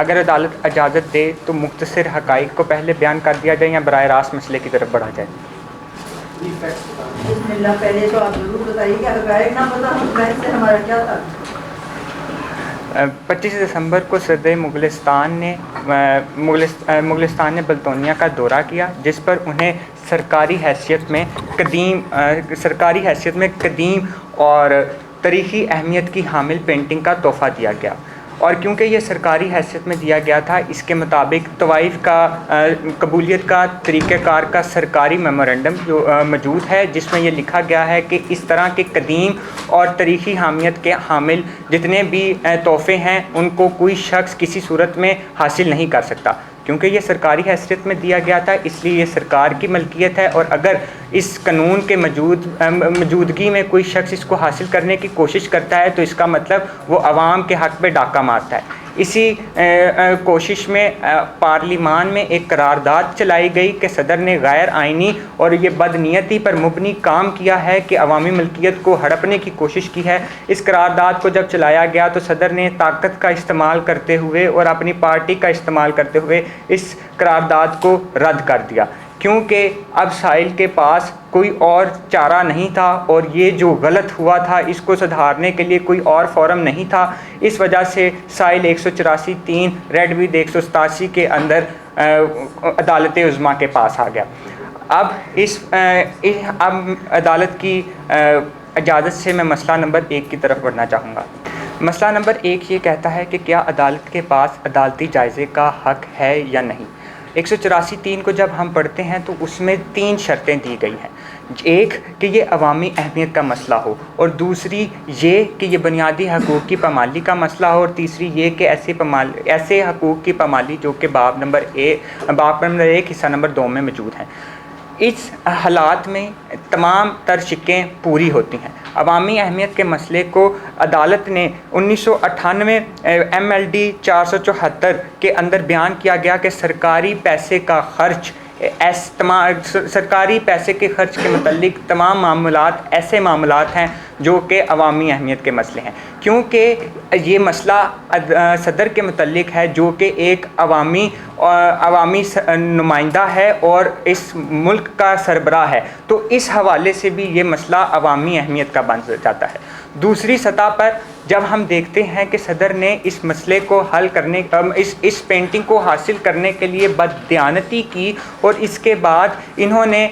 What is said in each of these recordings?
अगर अदालत इजाज़त दे तो मुख्तसर हक़ाइक़ को पहले बयान कर दिया जाए या बराह रास्त मसले की तरफ बढ़ा जाए? पहले तो आप ज़रूर बताइए कि हक़ाइक़ ना पता हम बहस से हमारा क्या था। 25 दिसंबर को सदर मुग़लिस्तान ने बल्तोनिया का दौरा किया, जिस पर उन्हें सरकारी हैसियत में कदीम और तारीख़ी अहमियत की हामिल पेंटिंग का तोहफ़ा दिया गया। और क्योंकि ये सरकारी हैसियत में दिया गया था, इसके मुताबिक तवाइफ़ का कबूलियत का तरीक़ाकार का सरकारी मेमोरेंडम जो मौजूद है, जिसमें ये लिखा गया है कि इस तरह के कदीम और तारीख़ी अहमियत के हामिल जितने भी तोहफ़े हैं उनको कोई शख्स किसी सूरत में हासिल नहीं कर सकता। क्योंकि ये सरकारी हैसियत में दिया गया था, इसलिए ये सरकार की मलकियत है, और अगर इस कानून के मौजूदगी में कोई शख्स इसको हासिल करने की कोशिश करता है तो इसका मतलब वो आवाम के हक़ पे डाका मारता है। इसी कोशिश में पार्लिमान में एक करारदाद चलाई गई कि सदर ने गैर आइनी और ये बदनीयती पर मुबनी काम किया है कि अवामी मलकियत को हड़पने की कोशिश की है। इस करारदाद को जब चलाया गया तो सदर ने ताकत का इस्तेमाल करते हुए और अपनी पार्टी का इस्तेमाल करते हुए इस करारदाद को रद्द कर दिया, क्योंकि अब साहिल के पास कोई और चारा नहीं था और ये जो गलत हुआ था इसको सुधारने के लिए कोई और फोरम नहीं था। इस वजह से साहिल 184(3) रेडविद 187 के अंदर अदालत उज़्मा के पास आ गया। अब अब अदालत की इजाज़त से मैं मसला नंबर 1 की तरफ बढ़ना चाहूँगा। मसला नंबर 1 ये कहता है कि क्या अदालत के पास अदालती जायज़े का हक़ है या नहीं। 184(3) को जब हम पढ़ते हैं तो उसमें 3 शर्तें दी गई हैं। एक कि ये अवामी अहमियत का मसला हो, और दूसरी ये कि ये बुनियादी हकूक़ की पामाली का मसला हो, और तीसरी ये कि ऐसे हकूक़ की पामाली जो कि बाब नंबर 1 हिस्सा नंबर 2 में मौजूद हैं। इस हालात में तमाम तर शिक्कें पूरी होती हैं। अवामी अहमियत के मसले को अदालत ने 1998 MLD 474 के अंदर बयान किया गया कि सरकारी पैसे के ख़र्च के मुतल्लिक तमाम मामलात ऐसे मामलात हैं जो कि अवामी अहमियत के मसले हैं, क्योंकि ये मसला सदर के मुतल्लिक है जो कि एक अवामी नुमाइंदा है और इस मुल्क का सरबराह है, तो इस हवाले से भी ये मसला अवामी अहमियत का बन जाता है। दूसरी सतह पर जब हम देखते हैं कि सदर ने इस मसले को हल करने इस पेंटिंग को हासिल करने के लिए बददियानती की, और इसके बाद इन्होंने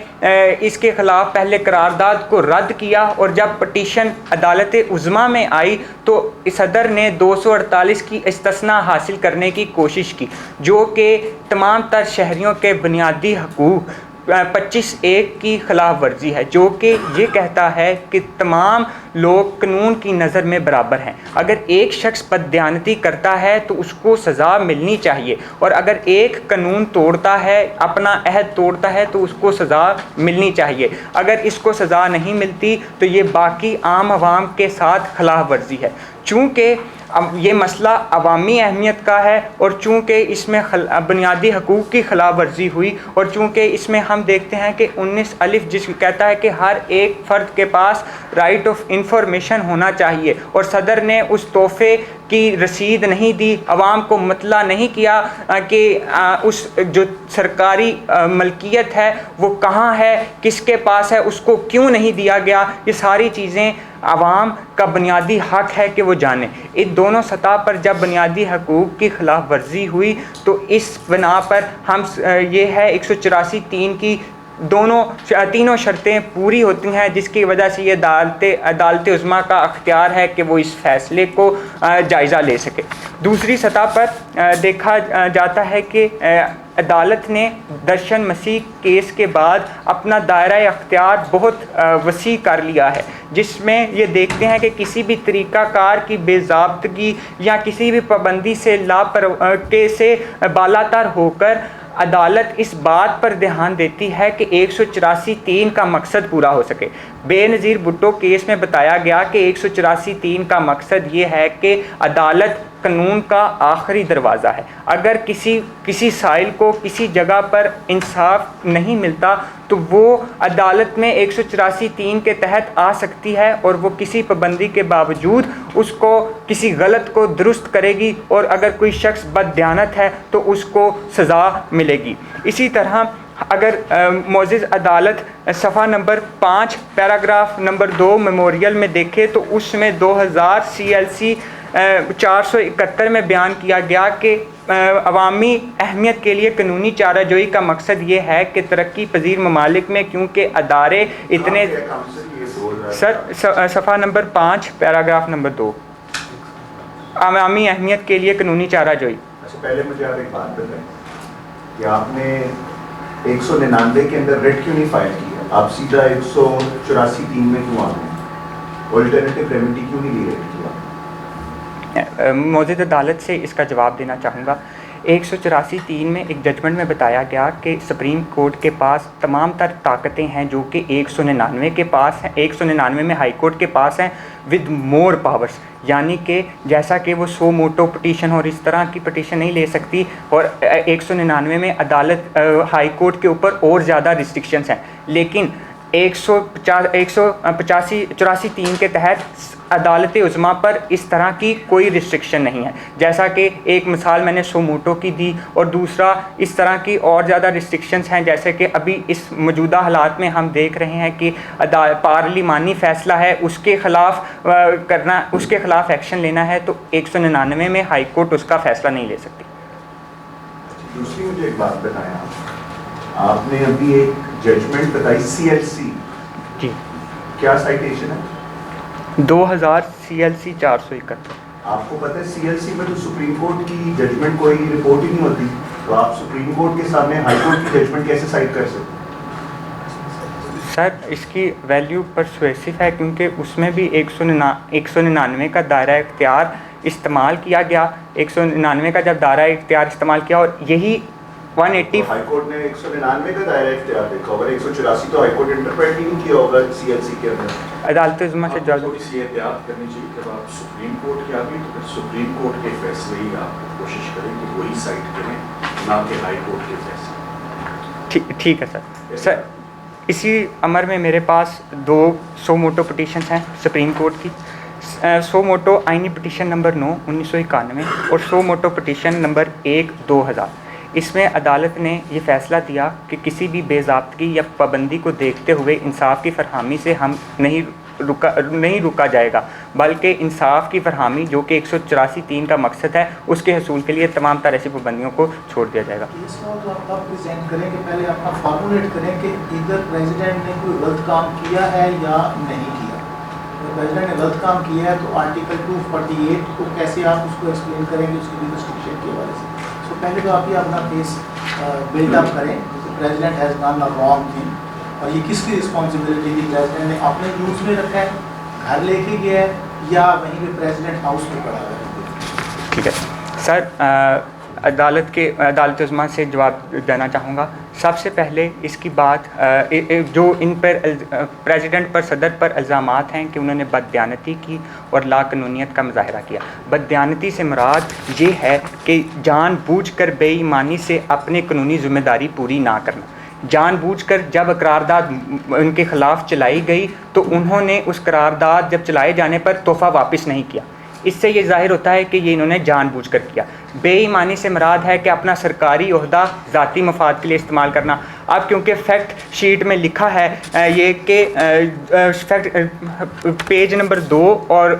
इसके ख़िलाफ़ पहले करारदाद को रद्द किया, और जब पटिशन अदालत उज़्मा में आई तो सदर ने 248 की इस्तिस्ना हासिल करने की कोशिश की, जो कि तमाम तर शहरियों के बुनियादी हकूक़ 25(1) की ख़िलाफ़ वर्जी है, जो कि ये कहता है कि तमाम लोग कानून की नज़र में बराबर हैं। अगर एक शख्स बददियानती करता है तो उसको सज़ा मिलनी चाहिए, और अगर एक कानून तोड़ता है, अपना अहद तोड़ता है, तो उसको सज़ा मिलनी चाहिए। अगर इसको सज़ा नहीं मिलती तो ये बाकी आम आवाम के साथ ख़िलाफ़ वर्जी है। चूँकि अब ये मसला अवामी अहमियत का है, और चूँकि इसमें बुनियादी हकूक़ की ख़िलाफ़ वर्जी हुई, और चूँकि इसमें हम देखते हैं कि 19 अलिफ जिस कहता है कि हर एक फ़र्द के पास राइट ऑफ इंफॉर्मेशन होना चाहिए, और सदर ने उस तोहफ़े की रसीद नहीं दी, आवाम को मतला नहीं किया कि उस जो सरकारी मलकियत है वो कहाँ है, किसके पास है, उसको क्यों नहीं दिया गया। ये सारी चीज़ें आवाम का बुनियादी हक़ है कि वो जाने। इन दोनों सतह पर जब बुनियादी हकूक़ की ख़िलाफ़ वर्जी हुई तो इस बिना पर हम ये है 184(3) की तीनों शर्तें पूरी होती हैं, जिसकी वजह से ये अदालत उज़्मा का अख्तियार है कि वो इस फ़ैसले को जायज़ा ले सके। दूसरी सतह पर देखा जाता है कि अदालत ने दर्शन मसीह केस के बाद अपना दायरा अख्तियार बहुत वसी कर लिया है, जिसमें ये देखते हैं कि किसी भी तरीक़ाकार की बेज़ाब्तगी या किसी भी पाबंदी से से बालातर होकर अदालत इस बात पर ध्यान देती है कि 184(3) का मकसद पूरा हो सके। बेनज़ीर भुट्टो केस में बताया गया कि 184(3) का मकसद ये है कि अदालत कानून का आखिरी दरवाज़ा है। अगर किसी साइल को किसी जगह पर इंसाफ नहीं मिलता तो वो अदालत में 184(3) के तहत आ सकती है और वो किसी पाबंदी के बावजूद उसको किसी गलत को दुरुस्त करेगी, और अगर कोई शख्स बददियानत है तो उसको सज़ा मिलेगी। इसी तरह अगर मोअज़्ज़िज़ अदालत सफ़ा नंबर 5 पैराग्राफ नंबर 2 मेमोरियल में देखे तो उसमें 2000 CLC 471 में बयान किया गया कि अवामी अहमियत के लिए कानूनी चाराजोई का मकसद ये है कि तरक्की पजीर ममालिक में क्योंकि अदारे इतने सर सफ़ा नंबर 5 पैराग्राफ नंबर 2 अवामी अहमियत के लिए कानूनी चाराजोई। अच्छा, पहले मुझे आप एक बात बताएं कि आपने 199 के अंदर रेड क्यों नहीं फाइल किया? आप सीधा 184(3) में क्यों आ गए? ऑल्टरनेटिव रेमेडी क्यों नहीं ली रेड किया? मौजूद अदालत से इसका जवाब देना चाहूँगा। 184(3) में एक जजमेंट में बताया गया कि सुप्रीम कोर्ट के पास तमाम तर ताकतें हैं जो कि 199 के पास हैं, 199 में हाई कोर्ट के पास हैं विद मोर पावर्स, यानी कि जैसा कि वो सो मोटो पटिशन और इस तरह की पटिशन नहीं ले सकती, और 199 में अदालत हाई कोर्ट के ऊपर और ज़्यादा रिस्ट्रिक्शंस हैं। लेकिन 184(3) के तहत अदालत उज़्मा पर इस तरह की कोई रिस्ट्रिक्शन नहीं है। जैसा कि एक मिसाल मैंने सो मोटो की दी, और दूसरा इस तरह की और ज़्यादा रिस्ट्रिक्शंस हैं, जैसे कि अभी इस मौजूदा हालात में हम देख रहे हैं कि पार्लिमानी फ़ैसला है उसके ख़िलाफ़ एक्शन लेना है तो 199 में हाई कोर्ट उसका फ़ैसला नहीं ले सकती। दूसरी मुझे एक बात बताएं, आपने अभी एक जजमेंट बताई CLC जी, क्या साइटेशन है? 2000 CLC 471। आपको पता है CLC में तो सुप्रीम कोर्ट की जजमेंट कोई रिपोर्ट ही नहीं होती, तो आप सुप्रीम कोर्ट के सामने हाई कोर्ट की जजमेंट कैसे साइट कर सकते? सर इसकी वैल्यू परसुएसिव है क्योंकि उसमें भी 199 का दायरा इख्तियार इस्तेमाल किया गया। 199 का जब दायरा इख्तियार इस्तेमाल किया, और यही 180 हाई कोर्ट ने 199 का दायरा इख्तियार देखा होगा, 184 तो हाई कोर्ट इंटरप्रेट ही नहीं किया होगा CLC के अंदर। अदालत उज़्मा से जज थोड़ी सी एहतियात करनी चाहिए कि आप सुप्रीम कोर्ट के आगे तो फिर सुप्रीम कोर्ट के फैसले ही आप कोशिश करें कि वही साइट करें, ना कि हाई कोर्ट के फैसले। ठीक है सर, इसी अमर में मेरे पास 2 सो मोटो पटिशन्स हैं सुप्रीम कोर्ट की। सो मोटो आइनी पटिशन नंबर 9 1991 और सो मोटो पटिशन नंबर 1 2000। इसमें अदालत ने ये फ़ैसला दिया कि किसी भी बेज़ाब्तगी या पाबंदी को देखते हुए इंसाफ की फरहमी से हम नहीं रुका जाएगा, बल्कि इंसाफ की फरहमी जो कि 184(3) का मकसद है उसके हसूल के लिए तमाम तरह ऐसी पाबंदियों को छोड़ दिया जाएगा। आप प्रेजेंट करें कि पहले अपना फॉर्मुलेट करें कि इधर प्रेसिडेंट ने कोई गलत काम किया है या नहीं किया। अगर प्रेसिडेंट ने गलत काम किया है तो आर्टिकल 248 को कैसे आप उसको एक्सप्लेन करेंगे उसकी रिस्ट्रिक्शन के हवाले से। तो पहले तो आप ये अपना केस बिल्डअप करें कि president has done a wrong thing, और ये किसकी रिस्पॉन्सिबिलिटी थी? प्रेसिडेंट ने अपने यूज़ में रखा है, घर लेके गया है, या वहीं पे प्रेसिडेंट हाउस में पड़ा हुआ है? ठीक है सर, अदालत उज़्मा से जवाब देना चाहूँगा। सबसे पहले इसकी बात जो इन पर प्रेसिडेंट पर सदर पर इल्ज़ामात हैं कि उन्होंने बददियानती की और लाकानूनियत का मुज़ाहरा किया। बददियानती से मुराद ये है कि जानबूझकर बेईमानी से अपनी कानूनी ज़िम्मेदारी पूरी ना करना। जानबूझकर जब करारदाद उनके ख़िलाफ़ चलाई गई तो उन्होंने उस करारदाद जब चलाए जाने पर तोहफ़ा वापस नहीं किया। इससे ये ज़ाहिर होता है कि ये इन्होंने जानबूझकर किया। बेईमानी से मुराद है कि अपना सरकारी ओहदा ज़ाती मफाद के लिए इस्तेमाल करना। अब क्योंकि फैक्ट शीट में लिखा है ये कि पेज नंबर 2 और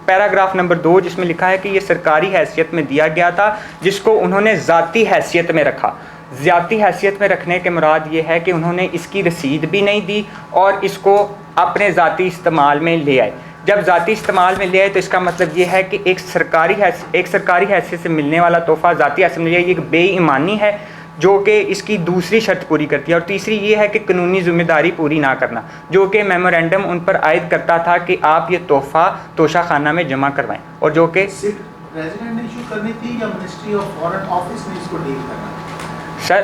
पैराग्राफ नंबर 2 जिसमें लिखा है कि ये सरकारी हैसियत में दिया गया था, जिसको उन्होंने ज़ाती हैसियत में रखा। ज़ाती हैसियत में रखने के मुराद ये है कि उन्होंने इसकी रसीद भी नहीं दी और इसको अपने ज़ाती इस्तेमाल में ले आए। जब ज़ाती इस्तेमाल में ले आए तो इसका मतलब ये है कि एक सरकारी हैसियत से मिलने वाला तोहफ़ा ज़ाती हैसियत में लिया, ये एक बेईमानी है जो कि इसकी दूसरी शर्त पूरी करती है। और तीसरी ये है कि कानूनी ज़िम्मेदारी पूरी ना करना, जो कि मेमोरेंडम उन पर आयद करता था कि आप ये तोहफ़ा तोशा खाना में जमा करवाएं, और जो कि प्रेसिडेंट ने इशू करनी थी या मिनिस्ट्री ऑफ फॉरेन ऑफिस ने इसको डील करना? सर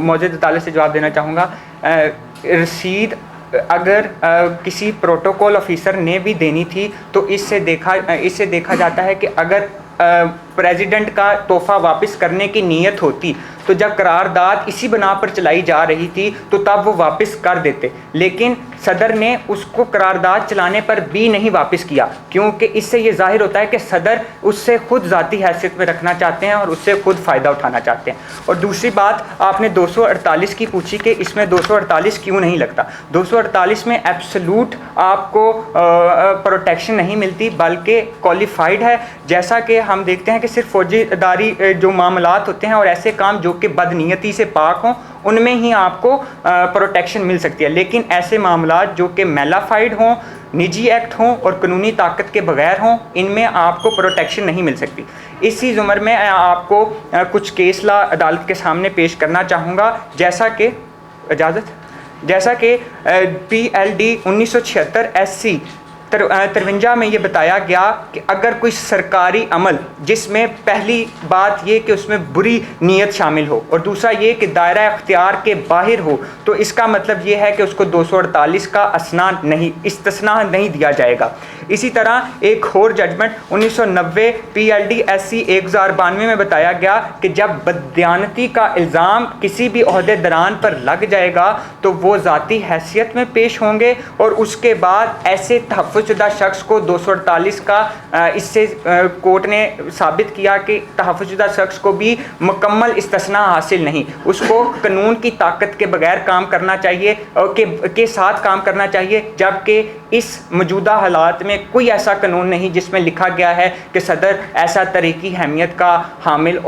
मौजूद अदालत से जवाब देना चाहूँगा। रसीद अगर किसी प्रोटोकॉल ऑफिसर ने भी देनी थी तो इससे देखा जाता है कि अगर प्रेसिडेंट का तोहफ़ा वापस करने की नीयत होती तो जब करारदाद इसी बना पर चलाई जा रही थी तो तब वो वापस कर देते, लेकिन सदर ने उसको करारदाद चलाने पर भी नहीं वापस किया, क्योंकि इससे ये जाहिर होता है कि सदर उससे खुद ज़ाती हैसियत में रखना चाहते हैं और उससे खुद फ़ायदा उठाना चाहते हैं। और दूसरी बात आपने 248 की पूछी कि इसमें 248 क्यों नहीं लगता। 248 में एब्सोलूट आपको प्रोटेक्शन नहीं मिलती, बल्कि क्वालिफाइड है। जैसा कि हम देखते हैं कि सिर्फ फौजीदारी जो मामलात होते हैं और ऐसे काम जो कि बदनीयती से पाक हों, उनमें ही आपको प्रोटेक्शन मिल सकती है, लेकिन ऐसे मामलात जो कि मेलाफाइड हों, निजी एक्ट हों और कानूनी ताकत के बगैर हों, इनमें आपको प्रोटेक्शन नहीं मिल सकती। इसी ज़ुमर में आपको कुछ केस ला अदालत के सामने पेश करना चाहूँगा, जैसा कि PLD 1976 SC 53 में ये बताया गया कि अगर कोई सरकारी अमल जिसमें पहली बात ये कि उसमें बुरी नीयत शामिल हो और दूसरा ये कि दायरा इख्तियार के बाहर हो, तो इसका मतलब ये है कि उसको 248 का इस्तिस्ना नहीं दिया जाएगा। इसी तरह एक और जजमेंट 1990 PLD SC 1092 में बताया गया कि जब बददियानती का इल्ज़ाम किसी भी ओहदेदारान पर लग जाएगा तो वो ज़ाती हैसियत में पेश होंगे और उसके बाद ऐसे तहफ़्फ़ुज़शुदा शख्स को 248 का इससे कोर्ट ने साबित किया कि तहफ़्फ़ुज़शुदा शख्स को भी मुकम्मल इस्तिस्ना हासिल नहीं, उसको कानून की ताकत के बगैर काम करना चाहिए और के साथ काम करना चाहिए, जबकि इस मौजूदा हालात में कोई ऐसा कानून नहीं जिसमें लिखा गया है कि सदर ऐसा तरीक़ी अहमियत का हामिल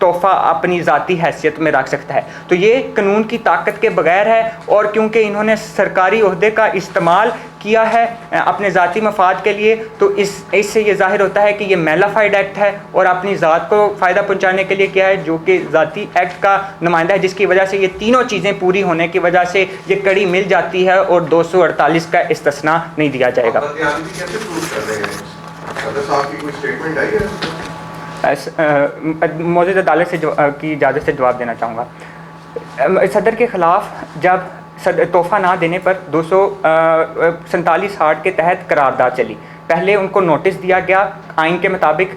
तोहफ़ा अपनी ज़ाती हैसियत में रख सकता है। तो ये कानून की ताकत के बगैर है, और क्योंकि इन्होंने सरकारी ओहदे का इस्तेमाल किया है अपने ज़ाती मफाद के लिए, तो इससे ये ज़ाहिर होता है कि ये मेलाफाइड एक्ट है और अपनी ज़ात को फ़ायदा पहुँचाने के लिए किया है, जो कि ज़ाती एक्ट का नुमाइंदा है, जिसकी वजह से ये तीनों चीज़ें पूरी होने की वजह से ये कड़ी मिल जाती है और 248 का इस्तिस्ना नहीं दिया जाएगा। मौजूदा अदालत से की इजाज़त से जवाब देना चाहूँगा। सदर के ख़िलाफ़ जब तोहफ़ा ना देने पर 247 के तहत करारदाद चली, पहले उनको नोटिस दिया गया आइन के मुताबिक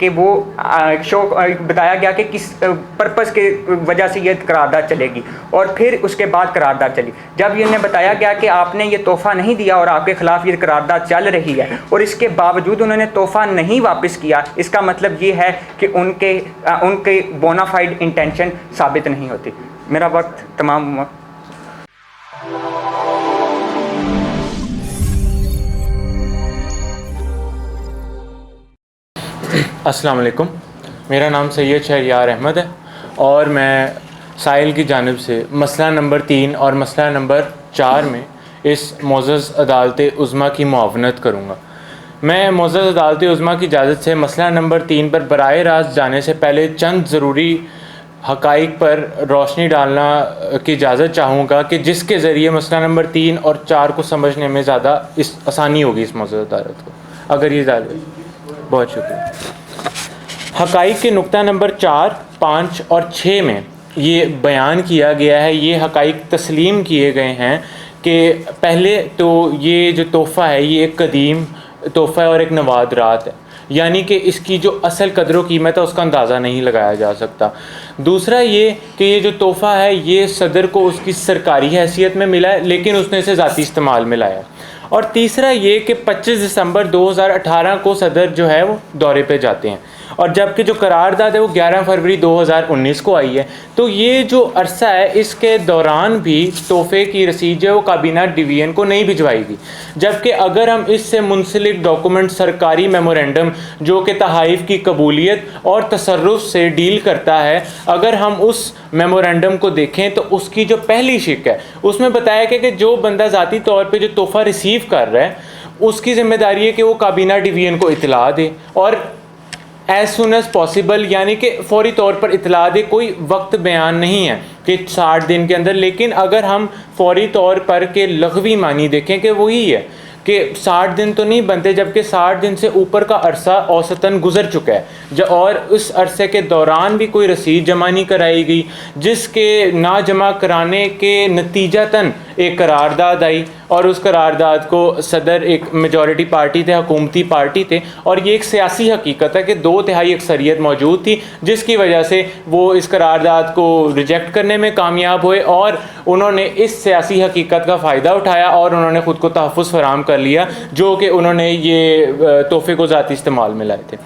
कि वो बताया गया कि किस पर्पज़ के वजह से ये करारदाद चलेगी, और फिर उसके बाद करारदाद चली। जब ये उन्हें बताया गया कि आपने ये तोहफ़ा नहीं दिया और आपके ख़िलाफ़ ये करारदाद चल रही है और इसके बावजूद उन्होंने तोहफ़ा नहीं वापस किया, इसका मतलब ये है कि उनके बोनाफाइड इंटेंशन साबित नहीं होती। मेरा वक्त तमाम हुआ। अस्सलाम वालेकुम, मेरा नाम सैयद शहरियार अहमद है और मैं साहिल की जानिब से मसला नंबर 3 और मसला नंबर 4 में इस मोअज़्ज़ज़ अदालत उज़्मा की मुआवनत करूँगा। मैं मोअज़्ज़ज़ अदालत उज़्मा की इजाज़त से मसला नंबर 3 पर बराए रास्त जाने से पहले चंद ज़रूरी हक़ाइक़ पर रोशनी डालना की इजाज़त चाहूँगा कि जिसके ज़रिए मसला नंबर 3 और 4 को समझने में ज़्यादा आसानी होगी इस मोअज़्ज़ज़ अदालत को। अगर ये बहुत शुक्रिया। हक़ाइक़ के नुक्ता नंबर 4, 5 और 6 में ये बयान किया गया है, ये हक़ाइक़ तस्लीम किए गए हैं कि पहले तो ये जो तोहफ़ा है ये एक कदीम तोहफ़ा है और एक नवादरात है, यानी कि इसकी जो असल कदर व कीमत है उसका अंदाज़ा नहीं लगाया जा सकता। दूसरा ये कि ये जो तोहफ़ा है ये सदर को उसकी सरकारी हैसियत में मिला है, लेकिन उसने इसे ज़ाती इस्तेमाल में लाया। और तीसरा ये कि 25 दिसंबर 2018 को सदर जो है वो दौरे पे जाते हैं, और जबकि जो करारदाद है वो 11 फरवरी 2019 को आई है। तो ये जो अरसा है इसके दौरान भी तोहफ़े की रसीद जो है वो काबीना डिवीज़न को नहीं भिजवाएगी, जबकि अगर हम इससे मुंसलिक डॉक्यूमेंट सरकारी मेमोरेंडम जो कि तहाइफ की कबूलियत और तसर्रुफ़ से डील करता है, अगर हम उस मेमोरेंडम को देखें तो उसकी जो पहली शिक है उसमें बताया गया कि जो बंदा ज़ाती तौर पर जो तोहफ़ा रिसीव कर रहा है उसकी ज़िम्मेदारी है कि वो काबीना डिवीज़न को इतला दे, और एज़ सुन एज़ पॉसिबल, यानी कि फ़ौरी तौर पर इतला दे। कोई वक्त बयान नहीं है कि 60 दिन के अंदर, लेकिन अगर हम फ़ौरी तौर पर के लग़वी मानी देखें कि वही है कि 60 दिन तो नहीं बनते, जबकि 60 दिन से ऊपर का अरसा औसतन गुज़र चुका है और उस अरसे के दौरान भी कोई रसीद जमा नहीं कराई गई, जिसके ना जमा कराने के नतीजतन एक करारदाद आई और उस करारदाद को सदर एक मेजॉरिटी पार्टी थे, हुकूमती पार्टी थे, और ये एक सियासी हकीकत है कि 2/3 अक्सरियत मौजूद थी जिसकी वजह से वो इस करारदाद को रिजेक्ट करने में कामयाब हुए और उन्होंने इस सियासी हकीकत का फ़ायदा उठाया और उन्होंने ख़ुद को तहफ़्फ़ुज़ फराहम कर लिया जो कि उन्होंने ये तोहफ़े को ज़ाती इस्तेमाल में लाए थे।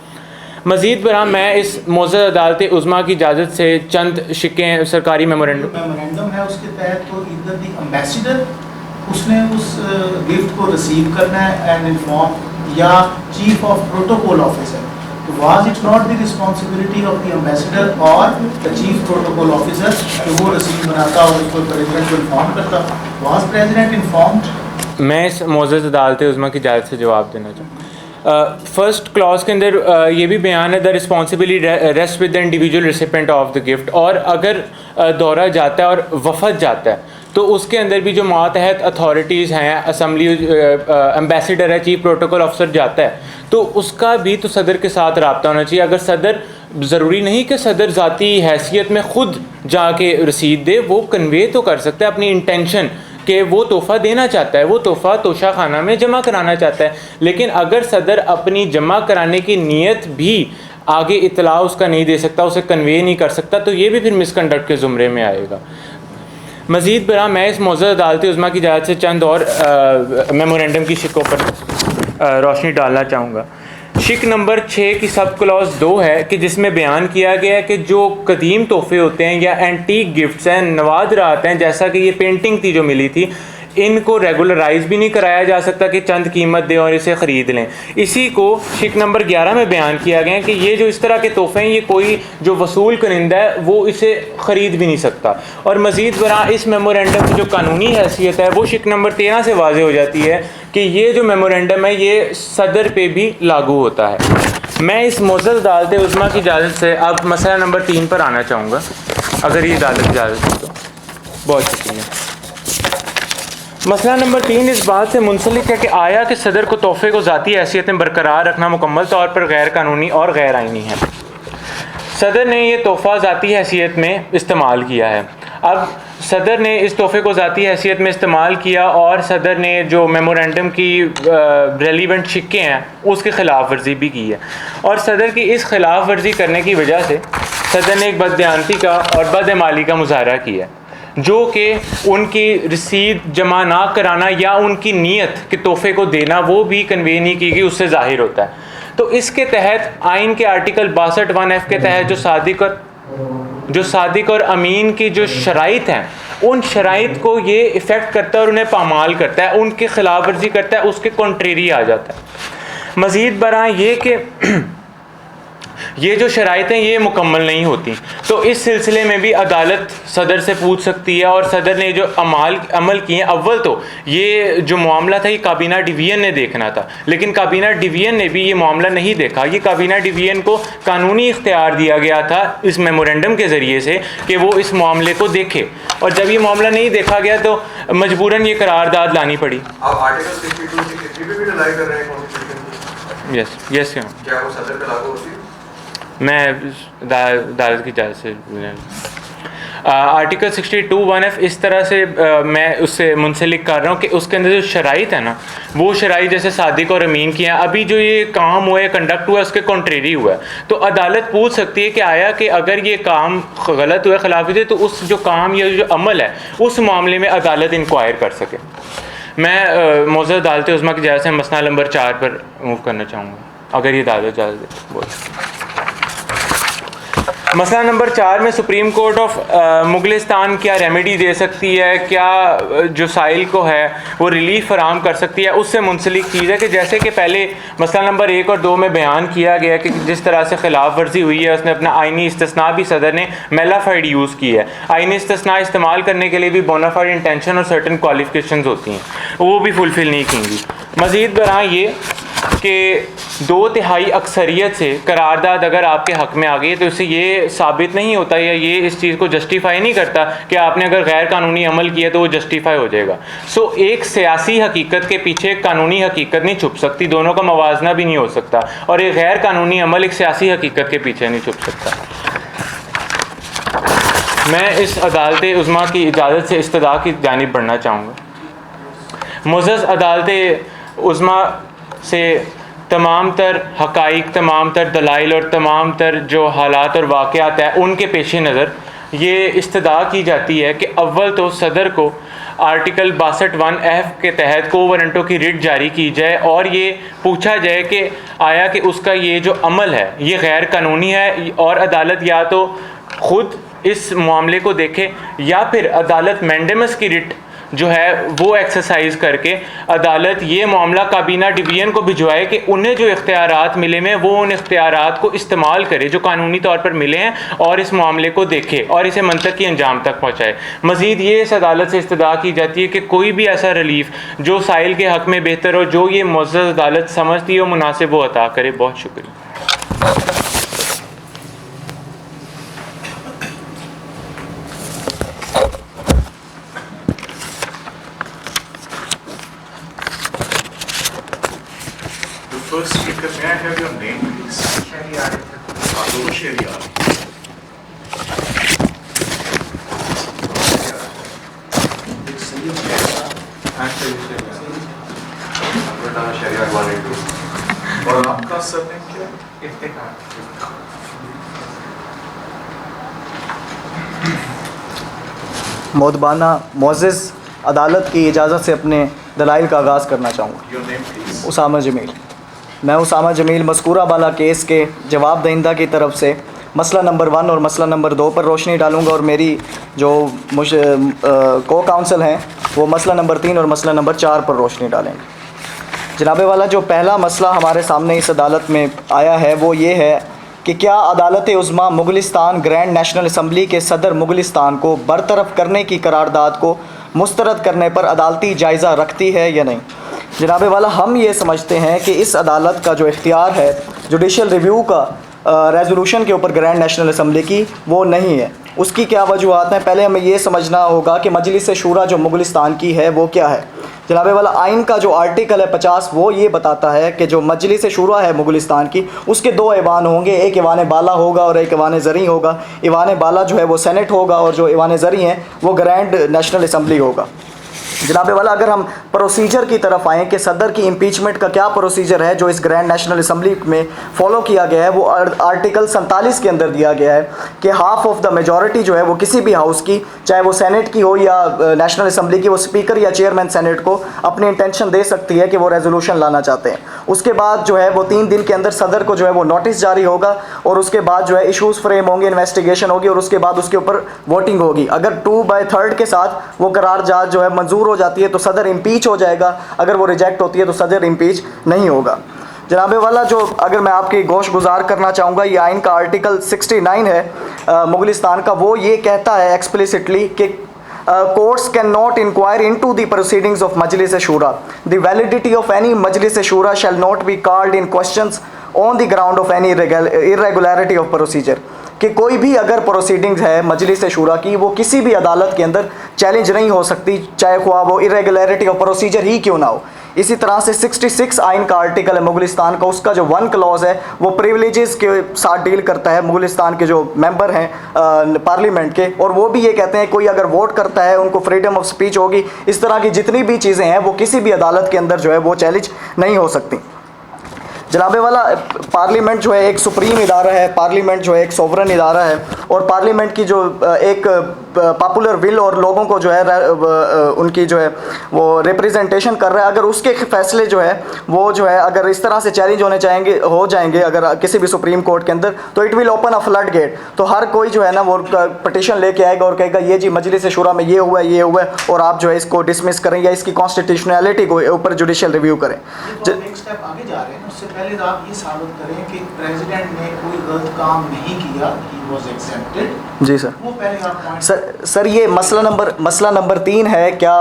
मज़ीद बरा मैं इस मोअज़्ज़ज़ अदालत उज़्मा की इजाज़त से चंद शिकें सरकारी मेमोरेंडम है उसके तहत तो इधर दी एम्बेसडर उसने उस गिफ्ट को रिसीव करना है एंड इन्फॉर्म या चीफ ऑफ प्रोटोकॉल ऑफिसर, तो was it not the responsibility of the ambassador और द चीफ प्रोटोकॉल ऑफिसर कि वो रसीद बनाता और उसको प्रेसिडेंट को इन्फॉर्म करता? Was president informed? मैं इस मोअज़्ज़ज़ अदालत उज़्मा की इजाज़त से जवाब देना चाहूँगा। फर्स्ट क्लॉज के अंदर ये भी बयान है the responsibility rest with the individual recipient of the gift, और अगर दौरा जाता है और वफद जाता है तो उसके अंदर भी जो मातहत अथॉरिटीज़ हैं, असम्बली एम्बेसडर है, चीफ प्रोटोकॉल ऑफिसर जाता है तो उसका भी तो सदर के साथ रब्ता होना चाहिए। अगर सदर, ज़रूरी नहीं कि सदर ज़ाती हैसियत में ख़ुद जाके रसीद दे, वो कन्वे तो कर सकता है अपनी इंटेंशन कि वो तोहफ़ा देना चाहता है, वो तोहफ़ा तोशा खाना में जमा कराना चाहता है, लेकिन अगर सदर अपनी जमा कराने की नीयत भी आगे इतला उसका नहीं दे सकता, उसे कन्वे नहीं कर सकता, तो ये भी फिर मिसकंडक्ट के ज़ुमरे में आएगा। मज़ीद बरा मैं इस मोअज़्ज़ज़ अदालत उज़्मा की इजाज़त से चंद और मेमोरेंडम की शिकों पर रोशनी डालना चाहूँगा। शिक नंबर 6 की सब क्लॉज 2 है कि जिसमें बयान किया गया है कि जो कदीम तोहफ़े होते हैं या एंटीक गिफ्ट्स हैं, नवादरात हैं, जैसा कि ये पेंटिंग थी जो मिली थी, इनको रेगुलराइज भी नहीं कराया जा सकता कि चंद कीमत दें और इसे ख़रीद लें। इसी को शिक नंबर 11 में बयान किया गया है कि ये जो इस तरह के तोहफ़े हैं, ये कोई जो वसूल करिंदा है वो इसे ख़रीद भी नहीं सकता। और मज़ीद बरा इस मेमोरेंडम की जो कानूनी हैसियत है वो शिक नंबर 13 से वाज़ेह हो जाती है कि ये जो मेमोरेंडम है ये सदर पे भी लागू होता है। मैं इस मोअज़्ज़ज़ अदालत उज़्मा की इजाज़त से अब मसला नंबर 3 पर आना चाहूँगा, अगर ये अदालत इजाज़त दे तो। बहुत शुक्रिया। मसला नंबर 3 इस बात से मुंसलिक है कि आया कि सदर को तोहफ़े को ज़ाती हैसियत में बरकरार रखना मुकम्मल तौर पर गैर कानूनी और गैर आइनी है। सदर ने ये तोहफ़ा ज़ाती हैसियत में इस्तेमाल किया है। अब सदर ने इस तोहफ़े को ज़ाती हैसियत में इस्तेमाल किया और सदर ने जो मेमोरेंडम की रेलिवेंट शिक्के हैं उसकी ख़िलाफ़ वर्जी भी की है, और सदर की इस ख़िलाफ़ वर्जी करने की वजह से सदर ने एक बददियानती का और बदअमाली का मुज़ाहरा किया जो कि उनकी रसीद जमा ना कराना या उनकी नीयत कि तोहफ़े को देना वो भी कन्वे नहीं की गई, उससे ज़ाहिर होता है। तो इसके तहत आइन के आर्टिकल 62(1)(f) के तहत जो सादिक और अमीन की जो शराइत हैं उन शराइत को ये इफ़ेक्ट करता है और उन्हें पामाल करता है, उनकी खिलाफ वर्जी करता है, उसके कॉन्ट्रेरी आ जाता है। मज़ीद बरा ये कि ये जो शराइत हैं ये मुकम्मल नहीं होती, तो इस सिलसिले में भी अदालत सदर से पूछ सकती है। और सदर ने जो अमल किए, अव्वल तो ये जो मामला था ये काबीना डिवीज़न ने देखना था, लेकिन काबीना डिवीज़न ने भी ये मामला नहीं देखा। ये काबीना डिवीज़न को कानूनी इख्तियार दिया गया था इस मेमोरेंडम के ज़रिए से कि वो इस मामले को देखे, और जब ये मामला नहीं देखा गया तो मजबूरन ये करारदाद लानी पड़ी। आप आर्टिकल 62 की कितनी भी अप्लाई कर रहे हैं कॉन्स्टिट्यूशन? यस क्या वो सदर पे लागू होती है? मैं अदालत की इजाज़त से आर्टिकल 62(1)(f) इस तरह से मैं उससे मुंसलिक कर रहा हूँ कि उसके अंदर जो शराइत है ना, वो शराइत जैसे सादिक और अमीन की हैं, अभी जो ये काम हुआ है, कंडक्ट हुआ है, उसके कॉन्ट्रेरी हुआ है, तो अदालत पूछ सकती है कि आया कि अगर ये काम गलत हुआ, खिलाफ हुए, तो उस जो काम या जो अमल है उस मामले में अदालत इंक्वायर कर सके। मैं मोअज़्ज़ज़ अदालत उज़्मा की इजाज़त से मसला नंबर 4 पर मूव करना चाहूँगा, अगर ये अदालत इजाज़त दे। बोल मसला नंबर 4 में सुप्रीम कोर्ट ऑफ मुगलिस्तान क्या रेमेडी दे सकती है, क्या जो साइल को है वो रिलीफ फराहम कर सकती है, उससे मुंसलिक चीज़ है कि जैसे कि पहले मसला नंबर 1 और 2 में बयान किया गया कि जिस तरह से खिलाफ वर्जी हुई है उसने अपना आइनी इस्तिस्ना भी सदर ने मेलाफाइड यूज़ की है। आइनी इस्तिस्ना इस्तेमाल करने के लिए भी बोनाफाइड इंटेंशन और सर्टन क्वालिफिकेशंस होती हैं, वो भी फुलफ़िल नहीं की। मज़ीद बरा ये कि 2/3 अक्सरियत से करारदाद अगर आपके हक़ में आ गई तो इससे ये साबित नहीं होता या ये इस चीज़ को जस्टिफाई नहीं करता कि आपने अगर गैर कानूनी अमल किया तो वो जस्टिफाई हो जाएगा। सो एक सियासी हकीकत के पीछे एक कानूनी हकीकत नहीं छुप सकती, दोनों का मवाजना भी नहीं हो सकता, और एक गैर कानूनी अमल एक सियासी हकीकत के पीछे नहीं छुप सकता। मैं इस अदालत उज़्मा की इजाज़त से इस्तदा की जानिब बढ़ना चाहूँगा। मुअज़्ज़ज़ अदालत उज़्मा से तमाम तर हक़ाइक़, तमाम तर दलाइल और तमाम तर जो हालात और वाक़यात हैं उनके पेश नज़र ये इस्तदा की जाती है कि अव्वल तो सदर को आर्टिकल 62(1)F के तहत को वारंटों की रिट जारी की जाए और ये पूछा जाए कि आया कि उसका ये जो अमल है ये गैर कानूनी है, और अदालत या तो ख़ुद इस मामले को देखे या फिर अदालत मैंडेमस की रिट जो है वो एक्सरसाइज करके अदालत ये मामला काबीना डिवीज़न को भिजवाए कि उन्हें जो इख्तियारात मिले हैं वो उन इख्तियारात को इस्तेमाल करे जो कानूनी तौर पर मिले हैं और इस मामले को देखे और इसे मंतकी अंजाम तक पहुँचाए। मज़ीद ये इस अदालत से इस्तदा की जाती है कि कोई भी ऐसा रिलीफ जो साइल के हक़ में बेहतर हो, जो ये मुअज़्ज़ज़ अदालत समझती हो मुनासिब वो अता करे। बहुत शुक्रिया। First speaker, may I have your name, please? Abdul Shariar. और आपका सरनेम क्या है? इफ्तिखार। मोदबाना मुअज़्ज़ज़ अदालत की इजाज़त से अपने दलाइल का आगाज़ करना चाहूँगा। Your name, please. Usama Jameel. मैं उसामा जमील मज़कूरा बाला केस के जवाब दहिंदा की तरफ से मसला नंबर 1 और मसला नंबर 2 पर रोशनी डालूँगा और मेरी जो को काउंसिल हैं वो मसला नंबर 3 और मसला नंबर 4 पर रोशनी डालेंगे। जनाबे वाला जो पहला मसला हमारे सामने इस अदालत में आया है वो ये है कि क्या अदालत उज़्मा मुग़लिस्तान ग्रैंड नेशनल असम्बली के सदर मुग़लिस्तान को बरतरफ करने की करारदाद को मुस्तरद करने पर अदालती जायज़ा रखती है या नहीं। जनाबे वाला हम ये समझते हैं कि इस अदालत का जो इख्तियार है जुडिशल रिव्यू का रेजोल्यूशन के ऊपर ग्रैंड नेशनल असम्बली की वो नहीं है। उसकी क्या वजूहत हैं, पहले हमें ये समझना होगा कि मजलिस शूरा जो मुग़लिस्तान की है वो क्या है। जनाबे वाला आइन का जो आर्टिकल है 50 वो ये बताता है कि जो मजलिस शूरा है मुग़लिस्तान की उसके 2 ऐवान होंगे, एक ऐवान बाला होगा और एक ऐवान ज़री होगा। ऐवान बाला जो है वो सेनेट होगा और जो ऐवान ज़री हैं वो ग्रैंड नेशनल असम्बली होगा। जनाबे वाला अगर हम प्रोसीजर की तरफ आएँ कि सदर की इम्पीचमेंट का क्या प्रोसीजर है जो इस ग्रैंड नेशनल असम्बली में फॉलो किया गया है, वो आर्टिकल 47 के अंदर दिया गया है कि हाफ ऑफ द मेजॉरिटी जो है वो किसी भी हाउस की, चाहे वो सेनेट की हो या नेशनल असम्बली की, वो स्पीकर या चेयरमैन सेनेट को अपनी इंटेंशन दे सकती है कि वो रेजोल्यूशन लाना चाहते हैं। उसके बाद जो है वो 3 दिन के अंदर सदर को जो है वो नोटिस जारी होगा और उसके बाद जो है इशूज़ फ्रेम होंगे, इन्वेस्टिगेशन होगी और उसके बाद उसके ऊपर वोटिंग होगी। अगर 2/3 के साथ वो करारदाद जो है मंजूर हो जाती है तो सदर इम्पीच हो जाएगा, अगर वो रिजेक्ट होती है तो सदर इम्पीच नहीं होगा। जनाबे वाला जो अगर मैं आपकी गोश गुजार करना चाहूँगा, ये आइन का आर्टिकल 69 है मुग़लिस्तान का, वो ये कहता है एक्सप्लिसिटली कि courts cannot inquire into the proceedings of Majlis Shura. The validity of any Majlis Shura shall not be called in questions on the ground of any irregularity of procedure. कि कोई भी अगर प्रोसीडिंग्स है मजलिस शूरा की वो किसी भी अदालत के अंदर चैलेंज नहीं हो सकती, चाहे ख्वाह वो इरेगुलरिटी ऑफ प्रोसीजर ही क्यों ना हो। इसी तरह से 66 आइन का आर्टिकल है मुग़लिस्तान का, उसका जो 1 क्लॉज है वो प्रिविलेजेस के साथ डील करता है मुग़लिस्तान के जो मेंबर हैं पार्लियामेंट के, और वो भी ये कहते हैं कोई अगर वोट करता है उनको फ्रीडम ऑफ स्पीच होगी। इस तरह की जितनी भी चीज़ें हैं वो किसी भी अदालत के अंदर जो है वो चैलेंज नहीं हो सकती। जनाबे वाला पार्लियामेंट जो है एक सुप्रीम इदारा है, पार्लियामेंट जो है एक सोवरन इदारा है और पार्लियामेंट की जो एक पॉपुलर विल और लोगों को जो है उनकी जो है वो रिप्रेजेंटेशन कर रहा है, अगर उसके फैसले जो है वो जो है अगर इस तरह से चैलेंज हो जाएंगे अगर किसी भी सुप्रीम कोर्ट के अंदर, तो it will open a floodgate. तो हर कोई जो है ना वो पटिशन लेके आएगा और कहेगा ये जी मजलिस शूरा में ये हुआ है और आप जो है इसको डिसमिस करें या इसकी कॉन्स्टिट्यूशनैलिटी को ऊपर जुडिशियल रिव्यू करें। नेक्स्ट स्टेप आगे जा रहे हैं, उससे पहले आप ये साबित करें कि प्रेसिडेंट ने कोई गलत काम नहीं किया, ही वाज एक्सेप्टेड। जी सर। वो पहले आप पॉइंट सर ये मसला नंबर 3 है, क्या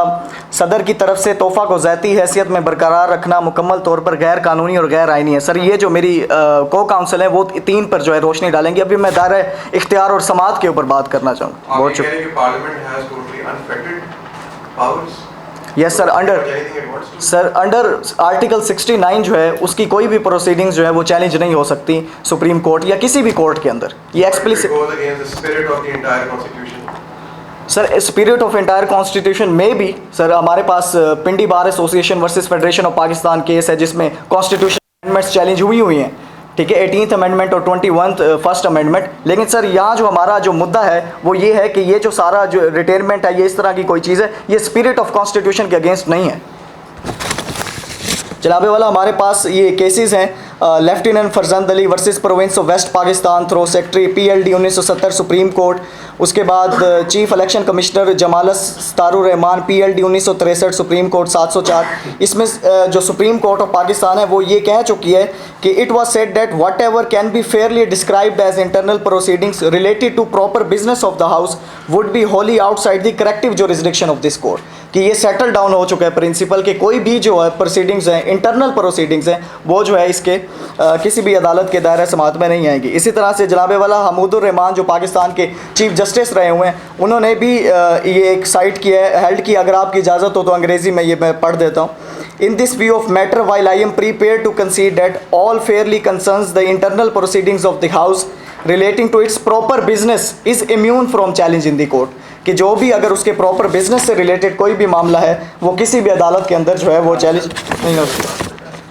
सदर की तरफ से तोहफ़ा को ज़ाती हैसियत में बरकरार रखना मुकम्मल तौर पर गैर कानूनी और गैर आइनी है। सर ये जो मेरी को काउंसिल है वो 3 पर जो है रोशनी डालेंगे। अभी मैं दायरा इख्तियार और समात के ऊपर बात करना चाहूँगा। बहुत शुक्रिया। यस सर, अंडर आर्टिकल 69 जो है उसकी कोई भी प्रोसीडिंग्स जो है वो चैलेंज नहीं हो सकती सुप्रीम कोर्ट या किसी भी कोर्ट के अंदर। ये explicit sir spirit of entire constitution में भी सर हमारे पास Pindi bar association versus federation of Pakistan case है जिसमें कॉन्स्टिट्यूशन अमेंडमेंट्स चैलेंज हुई हैं, ठीक है, 18th अमेंडमेंट और 21st फर्स्ट अमेंडमेंट। लेकिन सर यहाँ जो हमारा जो मुद्दा है वो ये है कि ये जो सारा जो रिटायरमेंट है ये इस तरह की कोई चीज़ है, ये स्पिरिट ऑफ कॉन्स्टिट्यूशन के अगेंस्ट नहीं है। जनाबे वाला हमारे पास ये केसेस हैं lieutenant Farzand Ali versus province of west Pakistan through secretary PLD 1970 supreme court. उसके बाद चीफ इलेक्शन कमिश्नर जमालस स्तारुर रहमान PLD 1963 सुप्रीम कोर्ट 704। इसमें जो सुप्रीम कोर्ट ऑफ पाकिस्तान है वो ये कह चुकी है कि it was said that whatever can be fairly described as internal proceedings related to proper business of the house would be wholly outside the corrective jurisdiction of this court. कि ये settle down हो चुका है principal कि कोई भी जो है प्रोसीडिंग्स हैं, इंटरनल प्रोसीडिंग्स हैं, वो जो है इसके किसी भी अदालत के दायरे समात में नहीं आएगी। इसी तरह से जनाबे वाला हमूदुर रहमान जो पाकिस्तान के चीफ जस्टिस रहे हुए हैं, उन्होंने भी ये एक साइट किया है, हेल्ड की, अगर आपकी इजाज़त हो तो अंग्रेज़ी में ये मैं पढ़ देता हूँ। In this view of matter, while I am prepared to concede that all fairly concerns the internal proceedings of the House relating to its proper business is immune from challenge in the court, कि जो भी अगर उसके proper business से related कोई भी मामला है वो किसी भी अदालत के अंदर जो है वो चैलेंज नहीं हो सकता।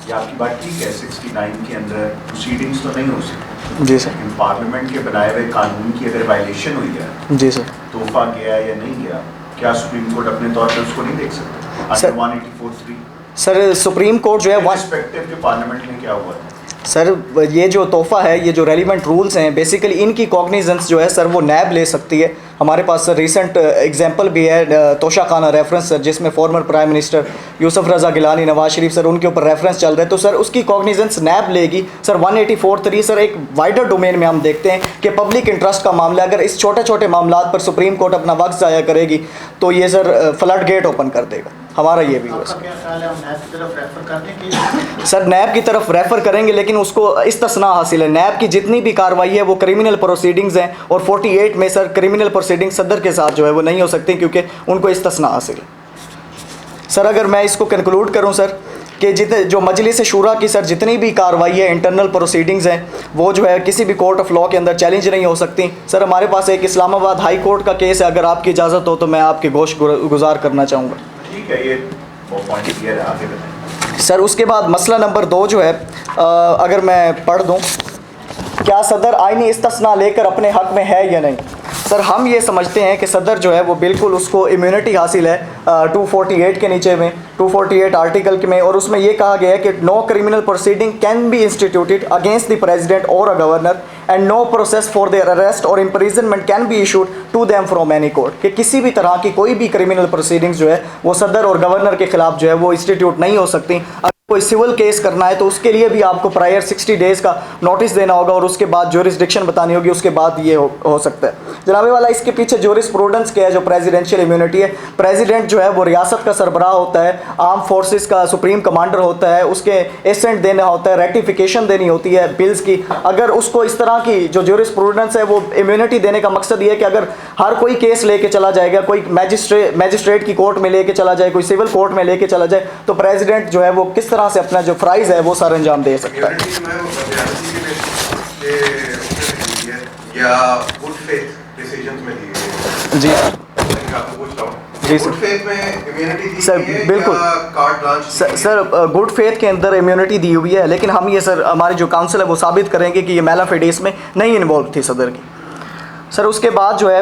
ये आपकी बात ठीक है, 69 के अंदर प्रोसीडिंग्स तो नहीं हो सकती जी सर। लेकिन पार्लियामेंट के बनाए हुए कानून की अगर वायलेशन हुई है, जी सर। तोहफा गया या नहीं गया, क्या सुप्रीम कोर्ट अपने तौर पर उसको नहीं देख सकता? सर- 184(3) सर सुप्रीम कोर्ट जो है रिस्पेक्टिव के पार्लियामेंट में क्या हुआ था? सर ये जो तोहफ़ा है, ये जो रेलिवेंट रूल्स हैं, बेसिकली इनकी कॉग्निजेंस जो है सर वो नैब ले सकती है। हमारे पास सर रिसेंट एग्जांपल भी है तोशा खाना रेफरेंस सर, जिसमें फॉर्मर प्राइम मिनिस्टर यूसुफ रज़ा गिलानी, नवाज शरीफ सर, उनके ऊपर रेफरेंस चल रहे हैं, तो सर उसकी कॉग्निजेंस नैब लेगी। सर 184(3) सर एक वाइडर डोमेन में हम देखते हैं कि पब्लिक इंटरेस्ट का मामला, अगर इस छोटे छोटे मामलात पर सुप्रीम कोर्ट अपना वक्त ज़ाया करेगी तो ये सर फ्लड गेट ओपन कर देगा। हमारा ये भी हुआ आपका क्या ख्याल है, हम नैब की तरफ रेफर कर दें कि सर नैब की तरफ रेफ़र करेंगे, लेकिन उसको इस्तिस्ना हासिल है। नैब की जितनी भी कार्रवाई है वो क्रिमिनल प्रोसीडिंग्स हैं और 48 में सर क्रिमिनल प्रोसीडिंग सदर के साथ जो है वो नहीं हो सकती क्योंकि उनको इस्तिस्ना हासिल है। सर अगर मैं इसको कंक्लूड करूं सर कि जितने जो मजलिस शूरा की सर जितनी भी कार्रवाई है, इंटरनल प्रोसीडिंग्स हैं, वो जो है किसी भी कोर्ट ऑफ लॉ के अंदर चैलेंज नहीं हो सकती। सर हमारे पास एक इस्लामाबाद हाई कोर्ट का केस है, अगर आपकी इजाज़त हो तो मैं आपके गोश गुजार करना चाहूँगा। ठीक है, ये वो पॉइंट क्लियर है, आगे बताएं। सर उसके बाद मसला नंबर 2 जो है अगर मैं पढ़ दूं, क्या सदर आईनी इस्तिस्ना लेकर अपने हक में है या नहीं। सर हम ये समझते हैं कि सदर जो है वो बिल्कुल उसको इम्यूनिटी हासिल है 248 के नीचे में, 248 आर्टिकल में, और उसमें ये कहा गया है कि no criminal proceeding can be instituted against the president और a governor and no process for their arrest और imprisonment can be issued to them from any court, कि किसी भी तरह की कोई भी क्रिमिनल प्रोसीडिंग्स जो है वो सदर और गवर्नर के खिलाफ जो है वो इंस्टीट्यूट नहीं हो सकती। कोई सिविल केस करना है तो उसके लिए भी आपको प्रायर 60 डेज़ का नोटिस देना होगा और उसके बाद ज्यूरिसडिक्शन बतानी होगी, उसके बाद ये हो सकता है। जनाबे वाला इसके पीछे ज्यूरिस्प्रूडेंस क्या है, जो प्रेसिडेंशियल इम्यूनिटी है, प्रेसिडेंट जो है वो रियासत का सरबराह होता है, आर्म फोर्सेस का सुप्रीम कमांडर होता है, उसके एसेंट देना होता है, रेटिफिकेशन देनी होती है बिल्स की। अगर उसको इस तरह की जो ज्यूरिस्प्रूडेंस है वो इम्यूनिटी देने का मकसद ये है कि अगर हर कोई केस लेके चला जाएगा, कोई मैजिस्ट्रेट की कोर्ट में लेके चला जाए, कोई सिविल कोर्ट में लेके चला जाए, तो प्रेसिडेंट जो है वो किस तरह से अपना जो फ्राइज है वो सर अंजाम दे सकता है। या गुड फेथ डिसीजंस में दी गई है। जी आपको पूछ रहा हूं, जी सर। गुड फेथ में इम्यूनिटी दी सर, गई है बिल्कुल। या card branch sir good faith के अंदर इम्यूनिटी दी हुई है, लेकिन हम ये सर हमारी जो काउंसिल है वो साबित करेंगे कि ये मेला फेडेस में नहीं इन्वॉल्व थी सदर की। सर उसके बाद जो है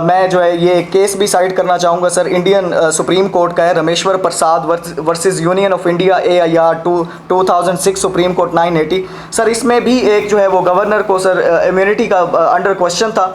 मैं जो है ये केस भी साइड करना चाहूँगा सर, इंडियन सुप्रीम कोर्ट का है, Rameshwar Prasad versus union of India AIR 2006 supreme court 980। Sir इसमें भी एक जो है वो गवर्नर को सर इम्यूनिटी का अंडर क्वेश्चन था।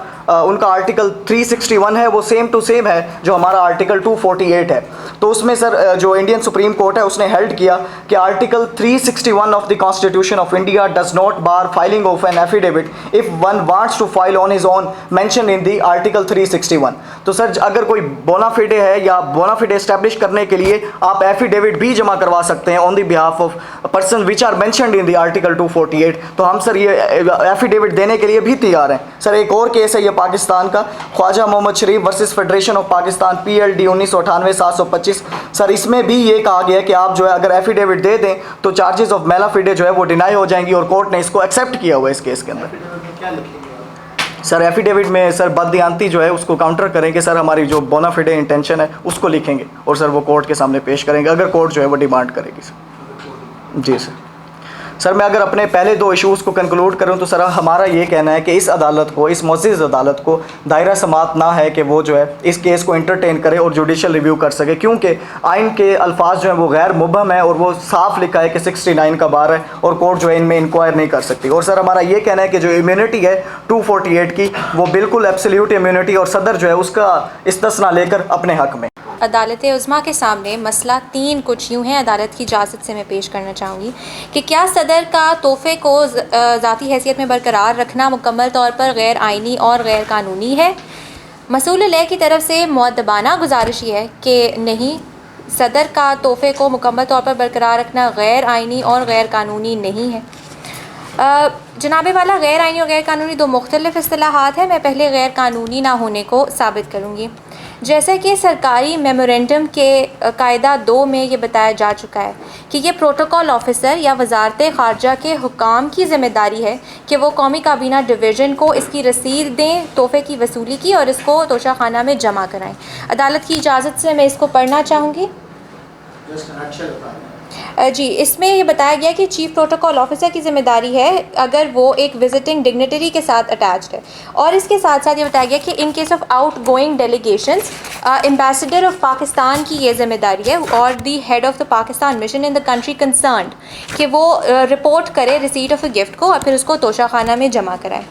उनका आर्टिकल 361 है वो सेम टू सेम है जो हमारा आर्टिकल 248 है। तो उसमें सर जो इंडियन सुप्रीम कोर्ट है उसने हेल्ड किया कि article 361 of the constitution of India does not bar filing of an affidavit if one wants to file on his own mention in the article 361। तो sir अगर कोई बोनाफिडे है या बोनाफिडे एस्टैब्लिश करने के लिए आप एफिडेविट भी जमा करवा सकते हैं on the behalf of person which are mentioned in the article 248। तो हम सर ये एफिडेविट देने के लिए भी तैयार हैं। सर एक और केस है ये पाकिस्तान का, Khawaja Mohammad Sharif versus federation of Pakistan PLD 1998 725। Sir इसमें भी ये कहा गया कि आप जो है अगर एफिडेविट दे दें तो चार्जेस ऑफ मेला फिडे जो है वो डिनाई हो जाएंगी, और कोर्ट ने इसको एक्सेप्ट किया हुआ है इस केस के अंदर। क्या लिखेंगे आप? सर एफिडेविट में सर बददियानती जो है उसको काउंटर करेंगे सर, हमारी जो बोनाफिडे इंटेंशन है उसको लिखेंगे और सर वो कोर्ट के सामने पेश करेंगे अगर कोर्ट जो है वो डिमांड करेगी सर। जी सर मैं अगर अपने पहले दो इश्यूज़ को कंक्लूड करूं तो सर हमारा ये कहना है कि इस अदालत को, इस मुअज़्ज़ज़ अदालत को दायरा समात ना है कि वो जो है इस केस को इंटरटेन करे और जुडिशल रिव्यू कर सके, क्योंकि आइन के अल्फाज जो हैं वो गैर मुबहम है और वो साफ लिखा है कि 69 का बार है और कोर्ट जो है इनमें इंक्वायर नहीं कर सकती। और सर हमारा ये कहना है कि जो इम्यूनिटी है 248 की वो बिल्कुल एब्सोल्यूट इम्यूनिटी और सदर जो है उसका इस्तिस्ना लेकर अपने हक़ में। अदालत उज़्मा के सामने मसला 3 कुछ यूँ है, अदालत की इजाज़त से मैं पेश करना चाहूँगी कि क्या सदर का तोहफ़े को ज़ाती हैसियत में बरकरार रखना मुकम्मल तौर पर गैर आइनी और गैर कानूनी है। मसूल लय की तरफ से मुअद्दबाना गुजारिश ये है कि नहीं, सदर का तोहफ़े को मुकम्मल तौर पर बरकरार रखना गैर आइनी और गैर कानूनी नहीं है। जनाबे वाला गैर आइनी और गैर कानूनी दो मुख्तलिफ़ इस्तिलाहात हैं। मैं पहले गैर कानूनी ना होने को साबित करूँगी। जैसे कि सरकारी मेमोरेंडम के कायदा 2 में ये बताया जा चुका है कि ये प्रोटोकॉल ऑफिसर या वजारत ख़ारजा के हुकाम की ज़िम्मेदारी है कि वो कौमी काबीना डिवीज़न को इसकी रसीद दें तोहफ़े की वसूली की और इसको तोशाखाना में जमा कराएं। अदालत की इजाज़त से मैं इसको पढ़ना चाहूँगी। जी, इसमें ये बताया गया कि चीफ़ प्रोटोकॉल ऑफिसर की ज़िम्मेदारी है अगर वो एक विजिटिंग डिग्निटरी के साथ अटैच्ड है, और इसके साथ साथ ये बताया गया कि in case of out going delegations ambassador of Pakistan की ये ज़िम्मेदारी है और the head of the Pakistan mission in the country concerned कि वो रिपोर्ट करे रिसीट ऑफ अ गिफ्ट को और फिर उसको तोशाखाना में जमा कराए।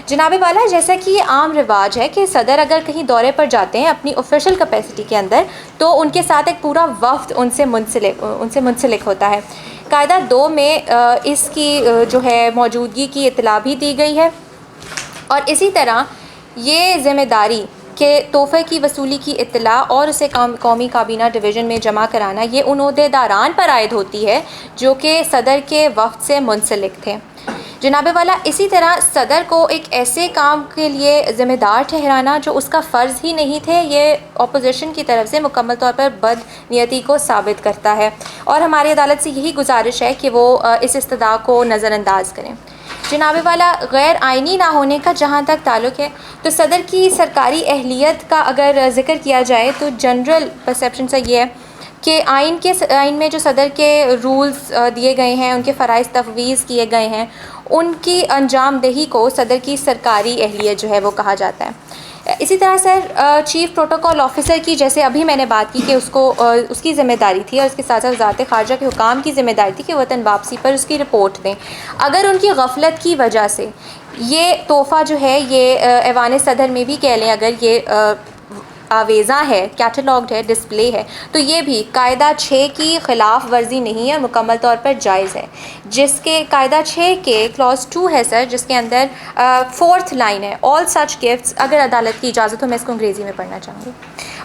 जनाबे वाला, जैसा कि ये आम रिवाज है कि सदर अगर कहीं दौरे पर जाते हैं अपनी ऑफिशियल कैपेसिटी के अंदर तो उनके साथ एक पूरा वफ्द उनसे मुंसलिक होता है। कायदा 2 में इसकी जो है मौजूदगी की इत्तला भी दी गई है और इसी तरह ये ज़िम्मेदारी कि तोहफ़े की वसूली की इत्तला और उसे कौमी काबीना डिवीज़न में जमा कराना ये उन ओहदेदारान पर आयद होती है जो कि सदर के वफ्द से मुंसलिक थे। जनाबे वाला, इसी तरह सदर को एक ऐसे काम के लिए ज़िम्मेदार ठहराना जो उसका फ़र्ज़ ही नहीं थे, ये अपोजिशन की तरफ से मुकम्मल तौर पर बदनीयती को साबित करता है और हमारी अदालत से यही गुजारिश है कि वो इस इस्तदा को नज़रअंदाज करें। जनाबे वाला, गैर आइनी ना होने का जहाँ तक ताल्लुक़ है तो सदर की सरकारी अहलियत का अगर ज़िक्र किया जाए तो जनरल परसेप्शन से ये है कि आइन में जो सदर के रूल्स दिए गए हैं, उनके फ़राइज़ तफवीज़ किए गए हैं, उनकी अंजामदेही को सदर की सरकारी अहलियत जो है वो कहा जाता है। इसी तरह सर चीफ़ प्रोटोकॉल ऑफिसर की जैसे अभी मैंने बात की कि उसको उसकी ज़िम्मेदारी थी और उसके साथ साथ वज़ारत ख़ारजा के हुकाम की ज़िम्मेदारी थी कि वतन वापसी पर उसकी रिपोर्ट दें। अगर उनकी गफलत की वजह से ये तोहफ़ा जो है ये ऐवान सदर में भी कह लें अगर ये आवेज़ा है, कैटलॉग्ड है, डिस्प्ले है, तो ये भी कायदा 6 की ख़िलाफ़ वर्जी नहीं है, मुकम्मल तौर पर जायज़ है। जिसके कायदा 6 के क्लॉज 2 है सर, जिसके अंदर 4th लाइन है, ऑल सच गिफ्ट्स, अगर अदालत की इजाज़त हो मैं इसको अंग्रेज़ी में पढ़ना चाहूँगी।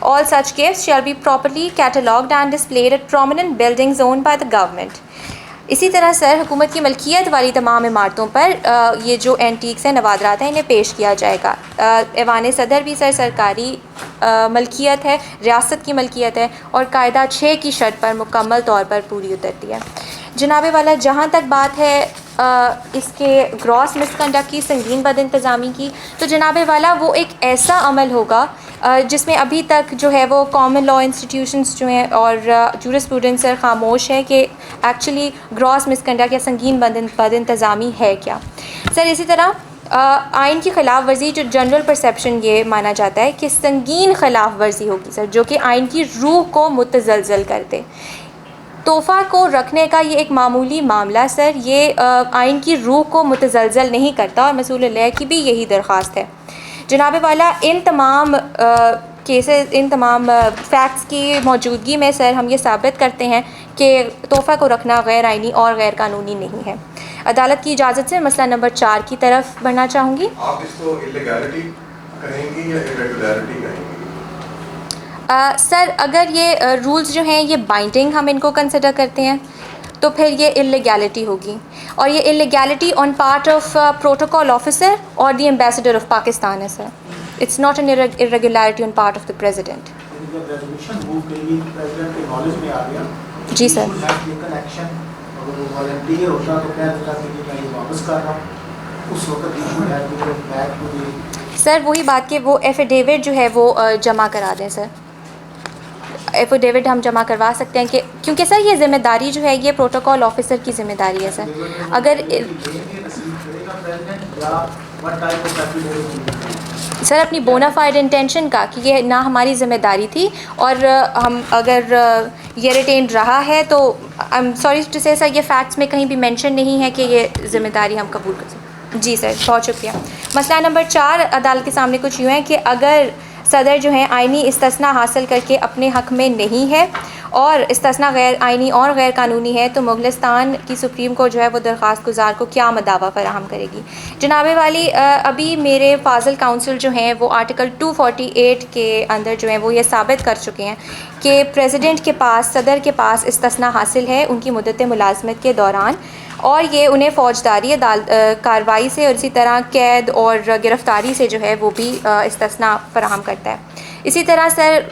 All such gifts shall be properly catalogued and displayed eight prominent buildings owned by the government. इसी तरह सर हुकूमत की मलकियत वाली तमाम इमारतों पर ये जो एंटीक्स हैं, नवादरात हैं, इन्हें पेश किया जाएगा। ऐवान सदर भी सर सरकारी मलकियत है, रियासत की मलकियत है और कायदा 6 की शर्त पर मुकम्मल तौर पर पूरी उतरती है। जनाबे वाला, जहाँ तक बात है इसके ग्रॉस मिसकंडक्ट की, संगीन बदइंतज़ामी की, तो जनाबे वाला वो एक ऐसा अमल होगा जिसमें अभी तक जो है वो कॉमन लॉ इंस्टीट्यूशंस जो हैं और जूरिस्प्रूडेंस सर खामोश है कि एक्चुअली ग्रॉस मिसकंडक्ट या संगीन बदइंतज़ामी है क्या। सर इसी तरह आइन की ख़िलाफ़ वर्जी जो जनरल परसेप्शन ये माना जाता है कि संगीन ख़िलाफ़ वर्जी होगी सर, जो कि आइन की रूह को मुतज़लज़ल कर दे। तोहफ़ा को रखने का ये एक मामूली मामला सर, ये आइन की रूह को मुतज़लज़ल नहीं करता और मसूल लय की भी यही दरख्वास्त है। जनाबे वाला, इन तमाम केसेस, इन तमाम फैक्ट्स की मौजूदगी में सर हम ये साबित करते हैं कि तोहफ़ा को रखना गैर आइनी और गैर कानूनी नहीं है। अदालत की इजाज़त से मसला नंबर 4 की तरफ बढ़ना चाहूँगी। आप इसको इल्लीगैलिटी कहेंगी या इरेगुलरिटी कहेंगी? सर अगर ये रूल्स जो हैं ये बाइंडिंग हम इनको कंसिडर करते हैं तो फिर ये इल्लीगैलिटी होगी और ये illegality on part of protocol officer और द एम्बेसडर ऑफ पाकिस्तान है sir. It's not an irregularity on part of the president. जब रेजोल्यूशन मूव करी प्रेसिडेंट के नॉलेज में आ गया जी सर, एक्शन, अगर वो वॉलंटियर होता तो कह देता कि मैं ये वापस कर रहा हूँ, उस वक्त इशू है बैक टू द सर वही बात कि वो एफिडेविट जो है वो जमा करा दें सर। एफिडेविट हम जमा करवा सकते हैं कि क्योंकि सर ये ज़िम्मेदारी जो है ये प्रोटोकॉल ऑफिसर की ज़िम्मेदारी है सर। अगर सर अपनी बोनाफाइड इंटेंशन का कि ये ना हमारी ज़िम्मेदारी थी और हम अगर ये रिटेन्ड रहा है तो आई एम सॉरी टू से सर ये फैक्ट्स में कहीं भी मेंशन नहीं है कि ये ज़िम्मेदारी हम कबूल कर सकते। जी सर बहुत शुक्रिया। मसला नंबर 4 अदालत के सामने कुछ यूँ है कि अगर सदर जो है आइनी इस्तिस्ना हासिल करके अपने हक़ में नहीं है और इस्तिस्ना गैर आइनी और गैर कानूनी है तो मुग़लिस्तान की सुप्रीम कोर्ट जो है वो दरख्वास्त गुजार को क्या मदावा फराहम करेगी। जनाबे वाली अभी मेरे फाजिल काउंसिल जो हैं वो आर्टिकल 248 के अंदर जो है वो ये साबित कर चुके हैं कि प्रेसिडेंट के पास सदर के पास इस्तिस्ना हासिल है उनकी मुद्दत मुलाजमत के दौरान और ये उन्हें फ़ौजदारी कार्रवाई से और इसी तरह कैद और गिरफ़्तारी से जो है वो भी इस्तिस्ना फराहम करता है। इसी तरह सर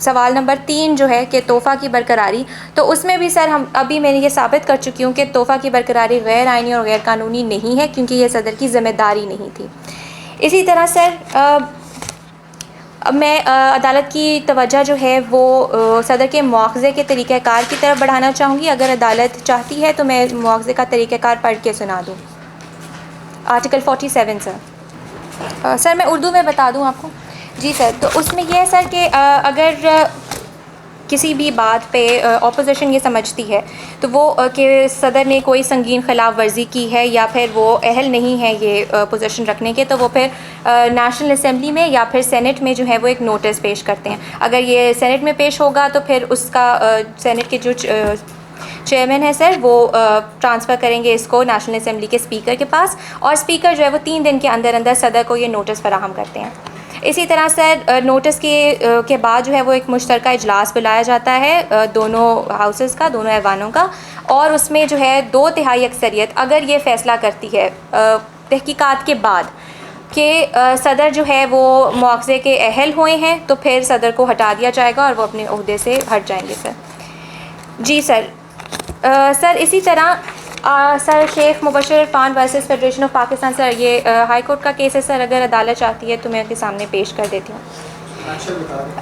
सवाल नंबर 3 जो है कि तोहफ़ा की बरकरारी, तो उसमें भी सर हम अभी मैंने ये साबित कर चुकी हूँ कि तोहफ़ा की बरकरारी गैर आइनी और गैर कानूनी नहीं है क्योंकि ये सदर की ज़िम्मेदारी नहीं थी। इसी तरह सर मैं अदालत की तवज्जो जो है वो सदर के मुआवज़े के तरीक़ाकार की तरफ बढ़ाना चाहूँगी। अगर अदालत चाहती है तो मैं मुआवज़े का तरीक़ाकार पढ़ के सुना दूँ। आर्टिकल 47 सर मैं उर्दू में बता दूँ आपको। जी सर, तो उसमें यह है सर कि अगर किसी भी बात पे ऑपोजिशन ये समझती है तो वो कि सदर ने कोई संगीन खिलाफ वर्जी की है या फिर वो अहल नहीं है ये पोजीशन रखने के, तो वो फिर नेशनल असम्बली में या फिर सेनेट में जो है वो एक नोटिस पेश करते हैं। अगर ये सेनेट में पेश होगा तो फिर उसका सेनेट के जो चेयरमैन है सर वो ट्रांसफ़र करेंगे इसको नेशनल असम्बली के स्पीकर के पास और स्पीकर जो है वो 3 दिन के अंदर अंदर सदर को ये नोटिस फराहम करते हैं। इसी तरह सर नोटिस के बाद जो है वो एक मुश्तरका इजलास बुलाया जाता है दोनों हाउसेस का, दोनों ऐवानों का, और उसमें जो है 2/3 अक्सरियत अगर ये फ़ैसला करती है तहकीकात के बाद कि सदर जो है वो मुआवज़े के अहल हुए हैं तो फिर सदर को हटा दिया जाएगा और वो अपने ओहदे से हट जाएंगे सर। जी सर। सर इसी तरह sir Sheikh Mubashar Irfan versus federation of Pakistan sir ये हाई कोर्ट का केस है सर। अगर अदालत चाहती है तो मैं उनके सामने पेश कर देती हूँ।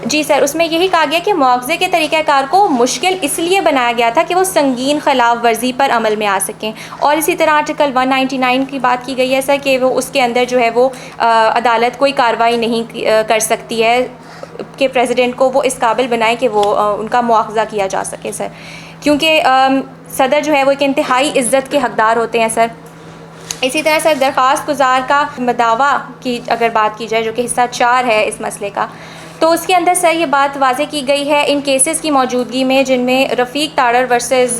जी सर, उसमें यही कहा गया कि मुआवज़े के तरीक़ाकार को मुश्किल इसलिए बनाया गया था कि वो संगीन खिलाफ वर्जी पर अमल में आ सकें। और इसी तरह आर्टिकल 199 की बात की गई है सर कि वो उसके अंदर जो है वो अदालत कोई कार्रवाई नहीं कर सकती है कि प्रेसिडेंट को वो इस काबिल बनाए कि वो उनका मुआवज़ा किया जा सके सर, क्योंकि सदर जो है वो एक इंतहाई इज़्ज़त के हक़दार होते हैं सर। इसी तरह सर दरख्वास्त गुजार का मदावा की अगर बात की जाए जो कि हिस्सा 4 है इस मसले का, तो उसके अंदर सर ये बात वाज़े की गई है इन केसेस की मौजूदगी में जिनमें रफ़ीक तारड़ वर्सेस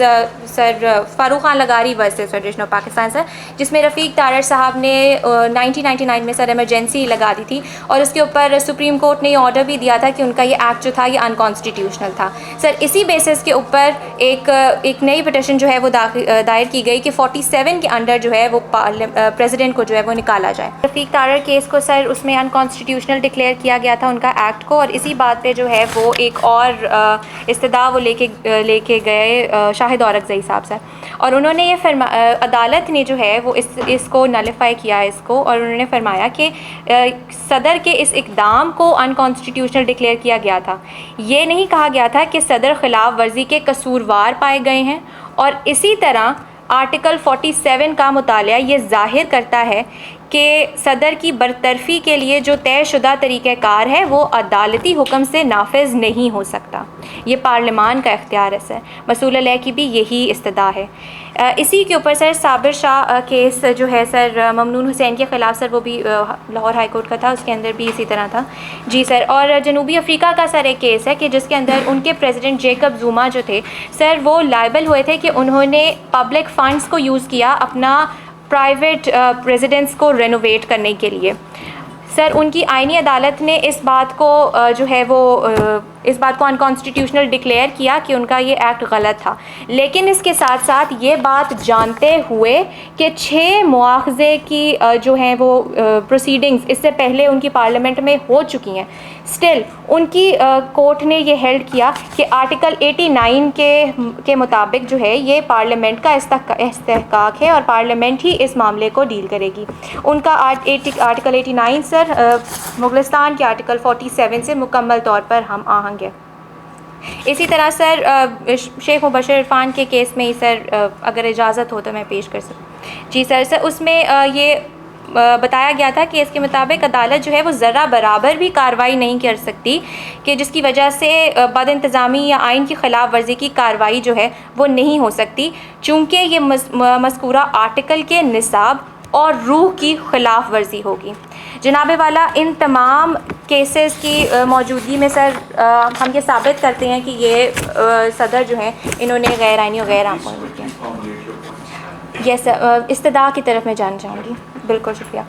सर फ़ारूक खान लगारी versus federation of Pakistan sir, जिसमें रफ़ीक तारड़ साहब ने 1999 में सर इमरजेंसी लगा दी थी और उसके ऊपर सुप्रीम कोर्ट ने ये ऑर्डर भी दिया था कि उनका ये एक्ट जो था ये अनकॉन्स्टिट्यूशनल था सर। इसी बेसिस के ऊपर एक नई पिटिशन जो है वो दायर की गई कि 47 के अंडर जो है वो प्रेसिडेंट को जो है वो निकाला जाए। रफ़ीक तारड़ केस को सर उसमें अनकॉन्स्टिट्यूशनल डिक्लेयर किया गया था उनका एक्ट को, और इसी बात पे जो है वो एक और इस्तदा वो लेके गए शाहिद औरकज़ई साहब सर, और उन्होंने ये अदालत ने जो है वो इसको नलिफाई किया इसको, और उन्होंने फरमाया कि सदर के इस इक़दाम को अनकॉन्स्टिट्यूशनल डिक्लेयर किया गया था। ये नहीं कहा गया था कि सदर खिलाफ वर्जी के कसूरवार पाए गए हैं, और इसी तरह आर्टिकल 47 का मुतालिया ये ज़ाहिर करता है कि सदर की बरतरफ़ी के लिए जो तयशुदा तरीक़ाकार है वो अदालती हुक्म से नाफिज नहीं हो सकता। ये पार्लिमान का इख्तियार है सर। मसूल अलैह की भी यही इस्तदा है। इसी के ऊपर सर साबिर शाह केस जो है सर ममनून हुसैन के ख़िलाफ़ सर वो भी लाहौर हाई कोर्ट का था, उसके अंदर भी इसी तरह था। जी सर। और जनूबी अफ्रीका का सर एक केस है कि जिसके अंदर उनके प्रेसिडेंट जेकब ज़ुमा जो थे सर वो लायबल हुए थे कि उन्होंने पब्लिक फ़ंड्स को यूज़ किया अपना प्राइवेट रेजिडेंस को रेनोवेट करने के लिए। सर उनकी आइनी अदालत ने इस बात को जो है वो इस बात को अनकॉन्स्टिट्यूशनल डिक्लेयर किया कि उनका ये एक्ट गलत था। लेकिन इसके साथ साथ ये बात जानते हुए कि 6 मुआवजे की जो हैं वो प्रोसीडिंग्स इससे पहले उनकी पार्लियामेंट में हो चुकी हैं, स्टिल उनकी कोर्ट ने ये हेल्ड किया कि आर्टिकल 89 के मुताबिक जो है ये पार्लियामेंट का इस्तेहकाक है और पार्लियामेंट ही इस मामले को डील करेगी। उनका आर्टिकल 89 सर मुगलिस्तान के आर्टिकल 47 से मुकम्मल तौर पर हम आहंग है। इसी तरह सर शेख मुबशर इरफान के केस में ही सर अगर इजाज़त हो तो मैं पेश कर सकूँ। जी सर उसमें ये बताया गया था कि इसके मुताबिक अदालत जो है वो ज़रा बराबर भी कार्रवाई नहीं कर सकती कि जिसकी वजह से बदइंतज़ामी या आइन की ख़िलाफ़ वर्जी की कार्रवाई जो है वो नहीं हो सकती, चूँकि ये मज़कूरा आर्टिकल के निसाब और रूह की ख़िलाफ़ वर्जी होगी। जनाबे वाला इन तमाम केसेस की मौजूदगी में सर हम ये साबित करते हैं कि ये सदर जो हैं इन्होंने गैर आइनी और गैर आमूल किया। यस सर, इस्तदा की तरफ मैं जानना चाहूँगी। बिल्कुल शुक्रिया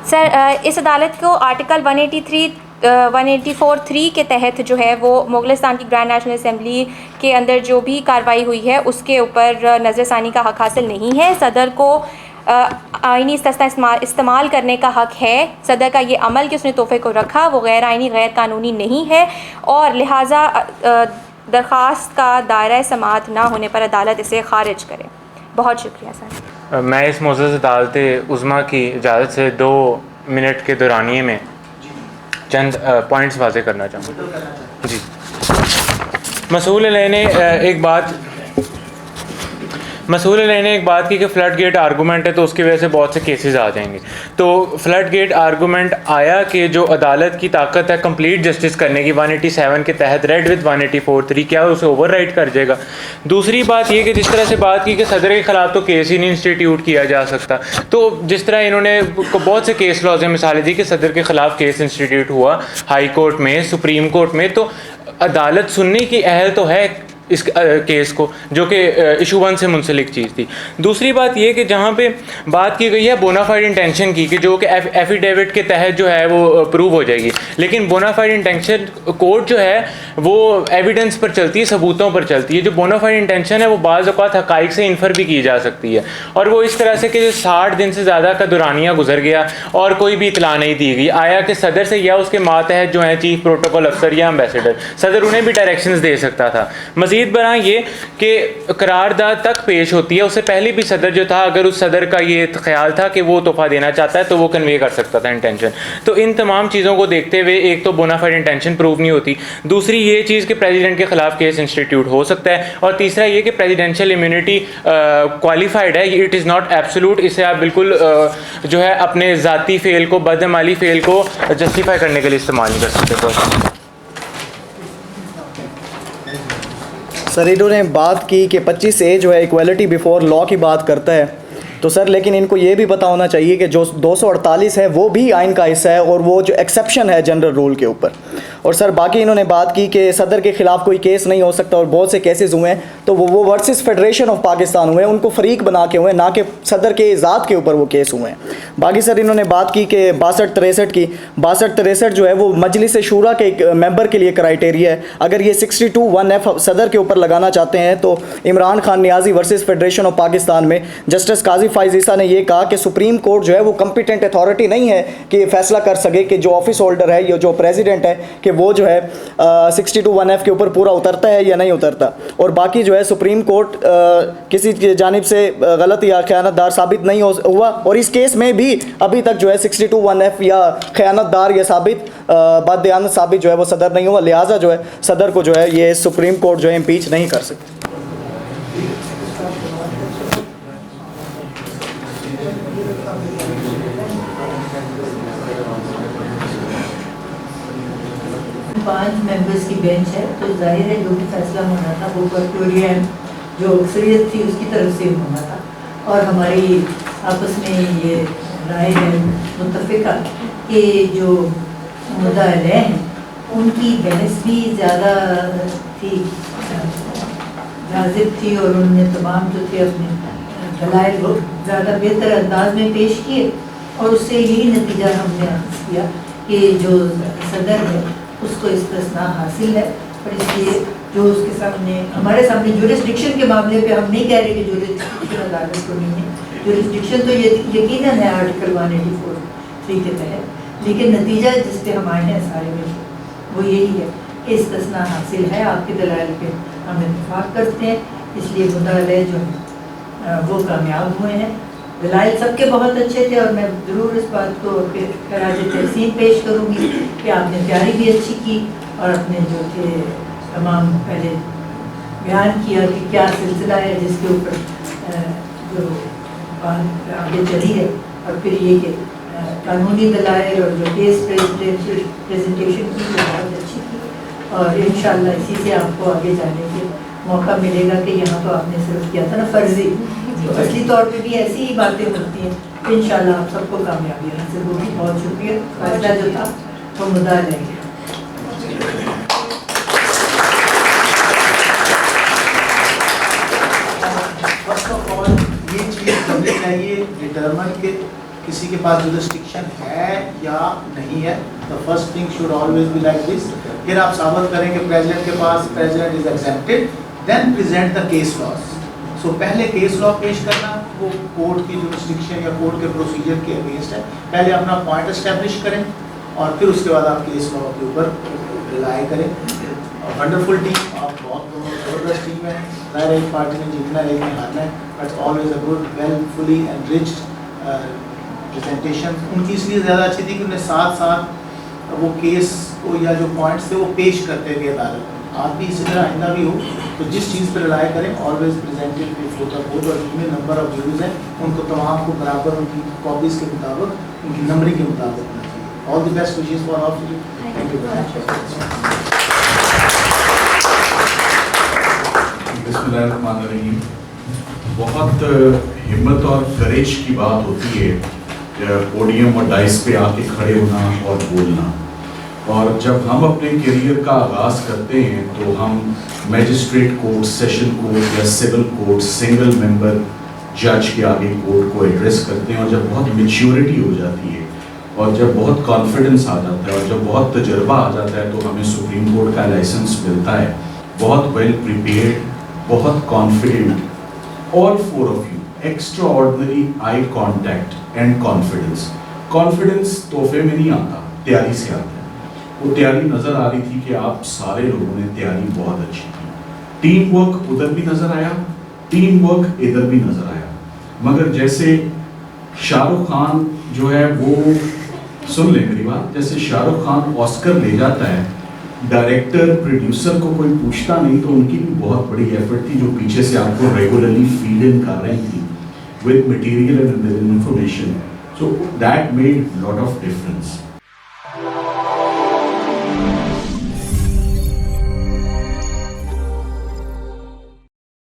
सर। इस अदालत को आर्टिकल 184(3) के तहत जो है वो मुगलिस्तान की ग्रैंड नेशनल असम्बली के अंदर जो भी कार्रवाई हुई है उसके ऊपर नज़रसानी का हक़ हासिल नहीं है। सदर को आइनी इस्तेमाल इस्तेमाल करने का हक़ है। सदर का ये अमल कि उसने तोहफ़े को रखा वो गैर आइनी गैर कानूनी नहीं है और लिहाजा दरख्वास्त का दायरा समाअत ना होने पर अदालत इसे ख़ारिज करे। बहुत शुक्रिया सर। मैं इस मोअज़्ज़ज़ अदालत उज़्मा की इजाज़त से 2 मिनट के दौरानिए में चंद पॉइंट्स वाज़े करना चाहूँगा। जी, मसूल ने एक बात की कि फ़्लड गेट आर्गूमेंट है तो उसकी वजह से बहुत से केसेस आ जाएंगे। तो फ़्लड गेट आर्गूमेंट आया कि जो अदालत की ताकत है कंप्लीट जस्टिस करने की 187 के तहत रेड विद 184(3) क्या उसे ओवरराइड कर जाएगा। दूसरी बात ये कि जिस तरह से बात की कि सदर के ख़िलाफ़ तो केस ही नहीं इंस्टीट्यूट किया जा सकता, तो जिस तरह इन्होंने बहुत से केस लॉज में मिसालें दी कि सदर के ख़िलाफ़ केस इंस्टीट्यूट हुआ हाई कोर्ट में, सुप्रीम कोर्ट में, तो अदालत सुनने की अहल तो है इस केस को, जो कि इशू 1 से मुंसलिक चीज़ थी। दूसरी बात ये कि जहाँ पे बात की गई है बोनाफाइड इंटेंशन की कि जो कि एफिडेविट के तहत जो है वो प्रूव हो जाएगी, लेकिन बोनाफाइड इंटेंशन कोर्ट जो है वो एविडेंस पर चलती है, सबूतों पर चलती है। जो बोनाफाइड इंटेंशन है वो बाज़ औक़ात हक़ाइक़ से इन्फर भी की जा सकती है, और वो इस तरह से कि 60 दिन से ज़्यादा का दुरानिया गुजर गया और कोई भी इतला नहीं दी गई। आया कि सदर से या उसके मातहत जो है चीफ प्रोटोकॉल अफसर या एम्बेसडर, सदर उन्हें भी डायरेक्शंस दे सकता था। मज़ीद बना ये कि करारदाद तक पेश होती है, उससे पहले भी सदर जो था, अगर उस सदर का ये ख्याल था कि वो तोहफा देना चाहता है तो वो कन्वे कर सकता था इंटेंशन। तो इन तमाम चीज़ों को देखते हुए एक तो बोनाफाइड इंटेंशन प्रूव नहीं होती, दूसरी ये चीज़ कि प्रेसिडेंट के खिलाफ केस इंस्टीट्यूट हो सकता है, और तीसरा ये कि प्रेसिडेंशियल इम्यूनिटी क्वालिफाइड है, इट इज़ नॉट एब्सोल्यूट। इसे आप बिल्कुल जो है अपने ज़ाती फेल को, बदअमली फेल को जस्टिफाई करने के लिए इस्तेमाल नहीं कर सकते। सर इन्होंने बात की कि 25A जो है इक्वलिटी बिफोर लॉ की बात करता है, तो सर लेकिन इनको ये भी पता होना चाहिए कि जो 248 है वो भी आइन का हिस्सा है और वो जो एक्सेप्शन है जनरल रूल के ऊपर। और सर बाकी इन्होंने बात की कि सदर के ख़िलाफ़ कोई केस नहीं हो सकता, और बहुत से केसेस हुए हैं तो वो वर्सेस फेडरेशन ऑफ पाकिस्तान हुए हैं, उनको फ़रीक बना के हुए, ना कि सदर के ज़ात के ऊपर वो केस हुए हैं। बाकी सर इन्होंने बात की कि 62-63 की 62-63 जो है वो मजलिस शूरा के मेंबर के लिए क्राइटेरिया है। अगर ये 62(1)(f) सदर के ऊपर लगाना चाहते हैं तो Imran Khan Niazi versus federation of Pakistan में जस्टिस काजी फाइज़ ईसा ने यह कहा कि सुप्रीम कोर्ट जो है वो कम्पिटेंट अथॉरिटी नहीं है कि फैसला कर सके कि जो ऑफिस होल्डर है या जो प्रेसिडेंट है कि वो जो है 62(1)(f) के ऊपर पूरा उतरता है या नहीं उतरता। और बाकी जो है सुप्रीम कोर्ट किसी की जानिब से गलत या खयानतदार साबित नहीं हुआ, और इस केस में भी अभी तक जो है 62(1)(f) या खयानतदार या साबित बददयानत साबित जो है वो सदर नहीं हुआ। लिहाजा जो है सदर को जो है ये सुप्रीम कोर्ट जो है इम्पीच नहीं कर सकती। पांच मेंबर्स की बेंच है, तो जाहिर है जो भी फैसला होना था वो पर्टोरियन जो अक्सरियत थी उसकी तरफ से होना था, और हमारी आपस में ये राय है मुत्तफ़िका कि जो मुद्दा-ए-ले हैं उनकी बहस भी ज़्यादा थी, जाज़िब थी, और उन्होंने तमाम जो थे अपने दलाइल ज़्यादा बेहतर अंदाज में पेश किए, और उससे यही नतीजा हमने हासिल किया कि जो सदर है उसको इस्तिस्ना हासिल है। और इसलिए जो उसके सामने हमारे सामने जुरिस्डिक्शन के मामले पे हम नहीं कह रहे कि जुरिस्डिक्शन अदालत को नहीं है, जुरिस्डिक्शन तो ये यकीनन है आर्टिकल 184(3) के तहत, लेकिन नतीजा जिस पे हम आए हैं सारे में वो यही है कि इस्तिस्ना हासिल है। आपके दलाल पे हम इत्तेफाक करते हैं, इसलिए मुद्दा जो वो कामयाब हुए हैं। दलाइल सबके बहुत अच्छे थे और मैं ज़रूर इस बात को खराज तहसीन पेश करूँगी कि आपने तैयारी भी अच्छी की और अपने जो थे तमाम पहले बयान किया कि क्या सिलसिला है जिसके ऊपर जो बात आगे चली है, और फिर ये कि कानूनी दलाइल और जो केस प्रेजेंटेशन की वो बहुत अच्छी की, और इंशाअल्लाह इसी से आपको आगे जाने के मौका मिलेगा कि यहाँ तो आपने सिर्फ किया था ना फर्जी, तो असली तौर पे भी ऐसी ही बातें होती हैं। इंशाअल्लाह आप सबको कामयाबी हासिल होगी। बहुत शुक्रिया। फैसला जो था वो मुद्दा लेंगे। फर्स्ट ऑफ ऑल ये चीज़ करनी चाहिए डिटरमाइन के किसी के पास जुरिस्डिक्शन है या नहीं है। The first thing should always be like this. फिर आप साबित करें कि प्रेसिडेंट के पास president is exempted, then present the case laws. So पहले केस लॉ पेश करना, वो कोर्ट की जुरिस्डिक्शन या कोर्ट के प्रोसीजर के अगेंस्ट है। पहले अपना पॉइंट एस्टेब्लिश करें और फिर उसके बाद आप केस लॉ के ऊपर रिलाई करें। वंडरफुल टीम, आप बहुत ज़बरदस्त टीम है। ज़ाहिर एक पार्टी ने जीतना है, एक ने हारना है, but always a good well fully enriched presentation. उनकी इसलिए ज़्यादा अच्छी थी कि उन्हें साथ साथ वो केस को या जो पॉइंट्स थे वो पेश करते थे अदालत में। आप भी इसी तरह आइंदा भी हो तो जिस चीज़ पर रिलाई करें always presented before the court, और जितने नंबर ऑफ जूरीज हैं उनको तमाम को बराबर उनकी कॉपीज़ के मुताबिक उनकी नंबरिंग के मुताबिक होना चाहिए। All the best wishes for all of you. Thank you very much. बिस्मिल्लाहिर्रहमानिर्रहीम। बहुत हिम्मत और करेज की बात होती है पोडियम और डाइस पे आके खड़े होना और बोलना, और जब हम अपने करियर का आगाज़ करते हैं तो हम मैजिस्ट्रेट कोर्ट, सेशन कोर्ट या सिविल कोर्ट, सिंगल मेंबर जज के आगे कोर्ट को एड्रेस करते हैं। और जब बहुत मैच्योरिटी हो जाती है और जब बहुत कॉन्फिडेंस आ जाता है और जब बहुत तजर्बा आ जाता है तो हमें सुप्रीम कोर्ट का लाइसेंस मिलता है। बहुत वेल प्रिपेयर्ड, बहुत confident, all four of you, extra ordinary eye contact and confidence. Confidence तोहफे में नहीं आता, तैयारी से आता है। वो तैयारी नज़र आ रही थी कि आप सारे लोगों ने तैयारी बहुत अच्छी की। टीम वर्क उधर भी नज़र आया, टीम वर्क इधर भी नज़र आया। मगर जैसे शाहरुख खान जो है वो, सुन ले मेरी बात, जैसे शाहरुख खान ऑस्कर ले जाता है, डायरेक्टर प्रोड्यूसर को कोई पूछता नहीं, तो उनकी भी बहुत बड़ी एफर्ट थी जो पीछे से आपको रेगुलरली फीड इन कर रही थी with material and information. So that made lot of difference.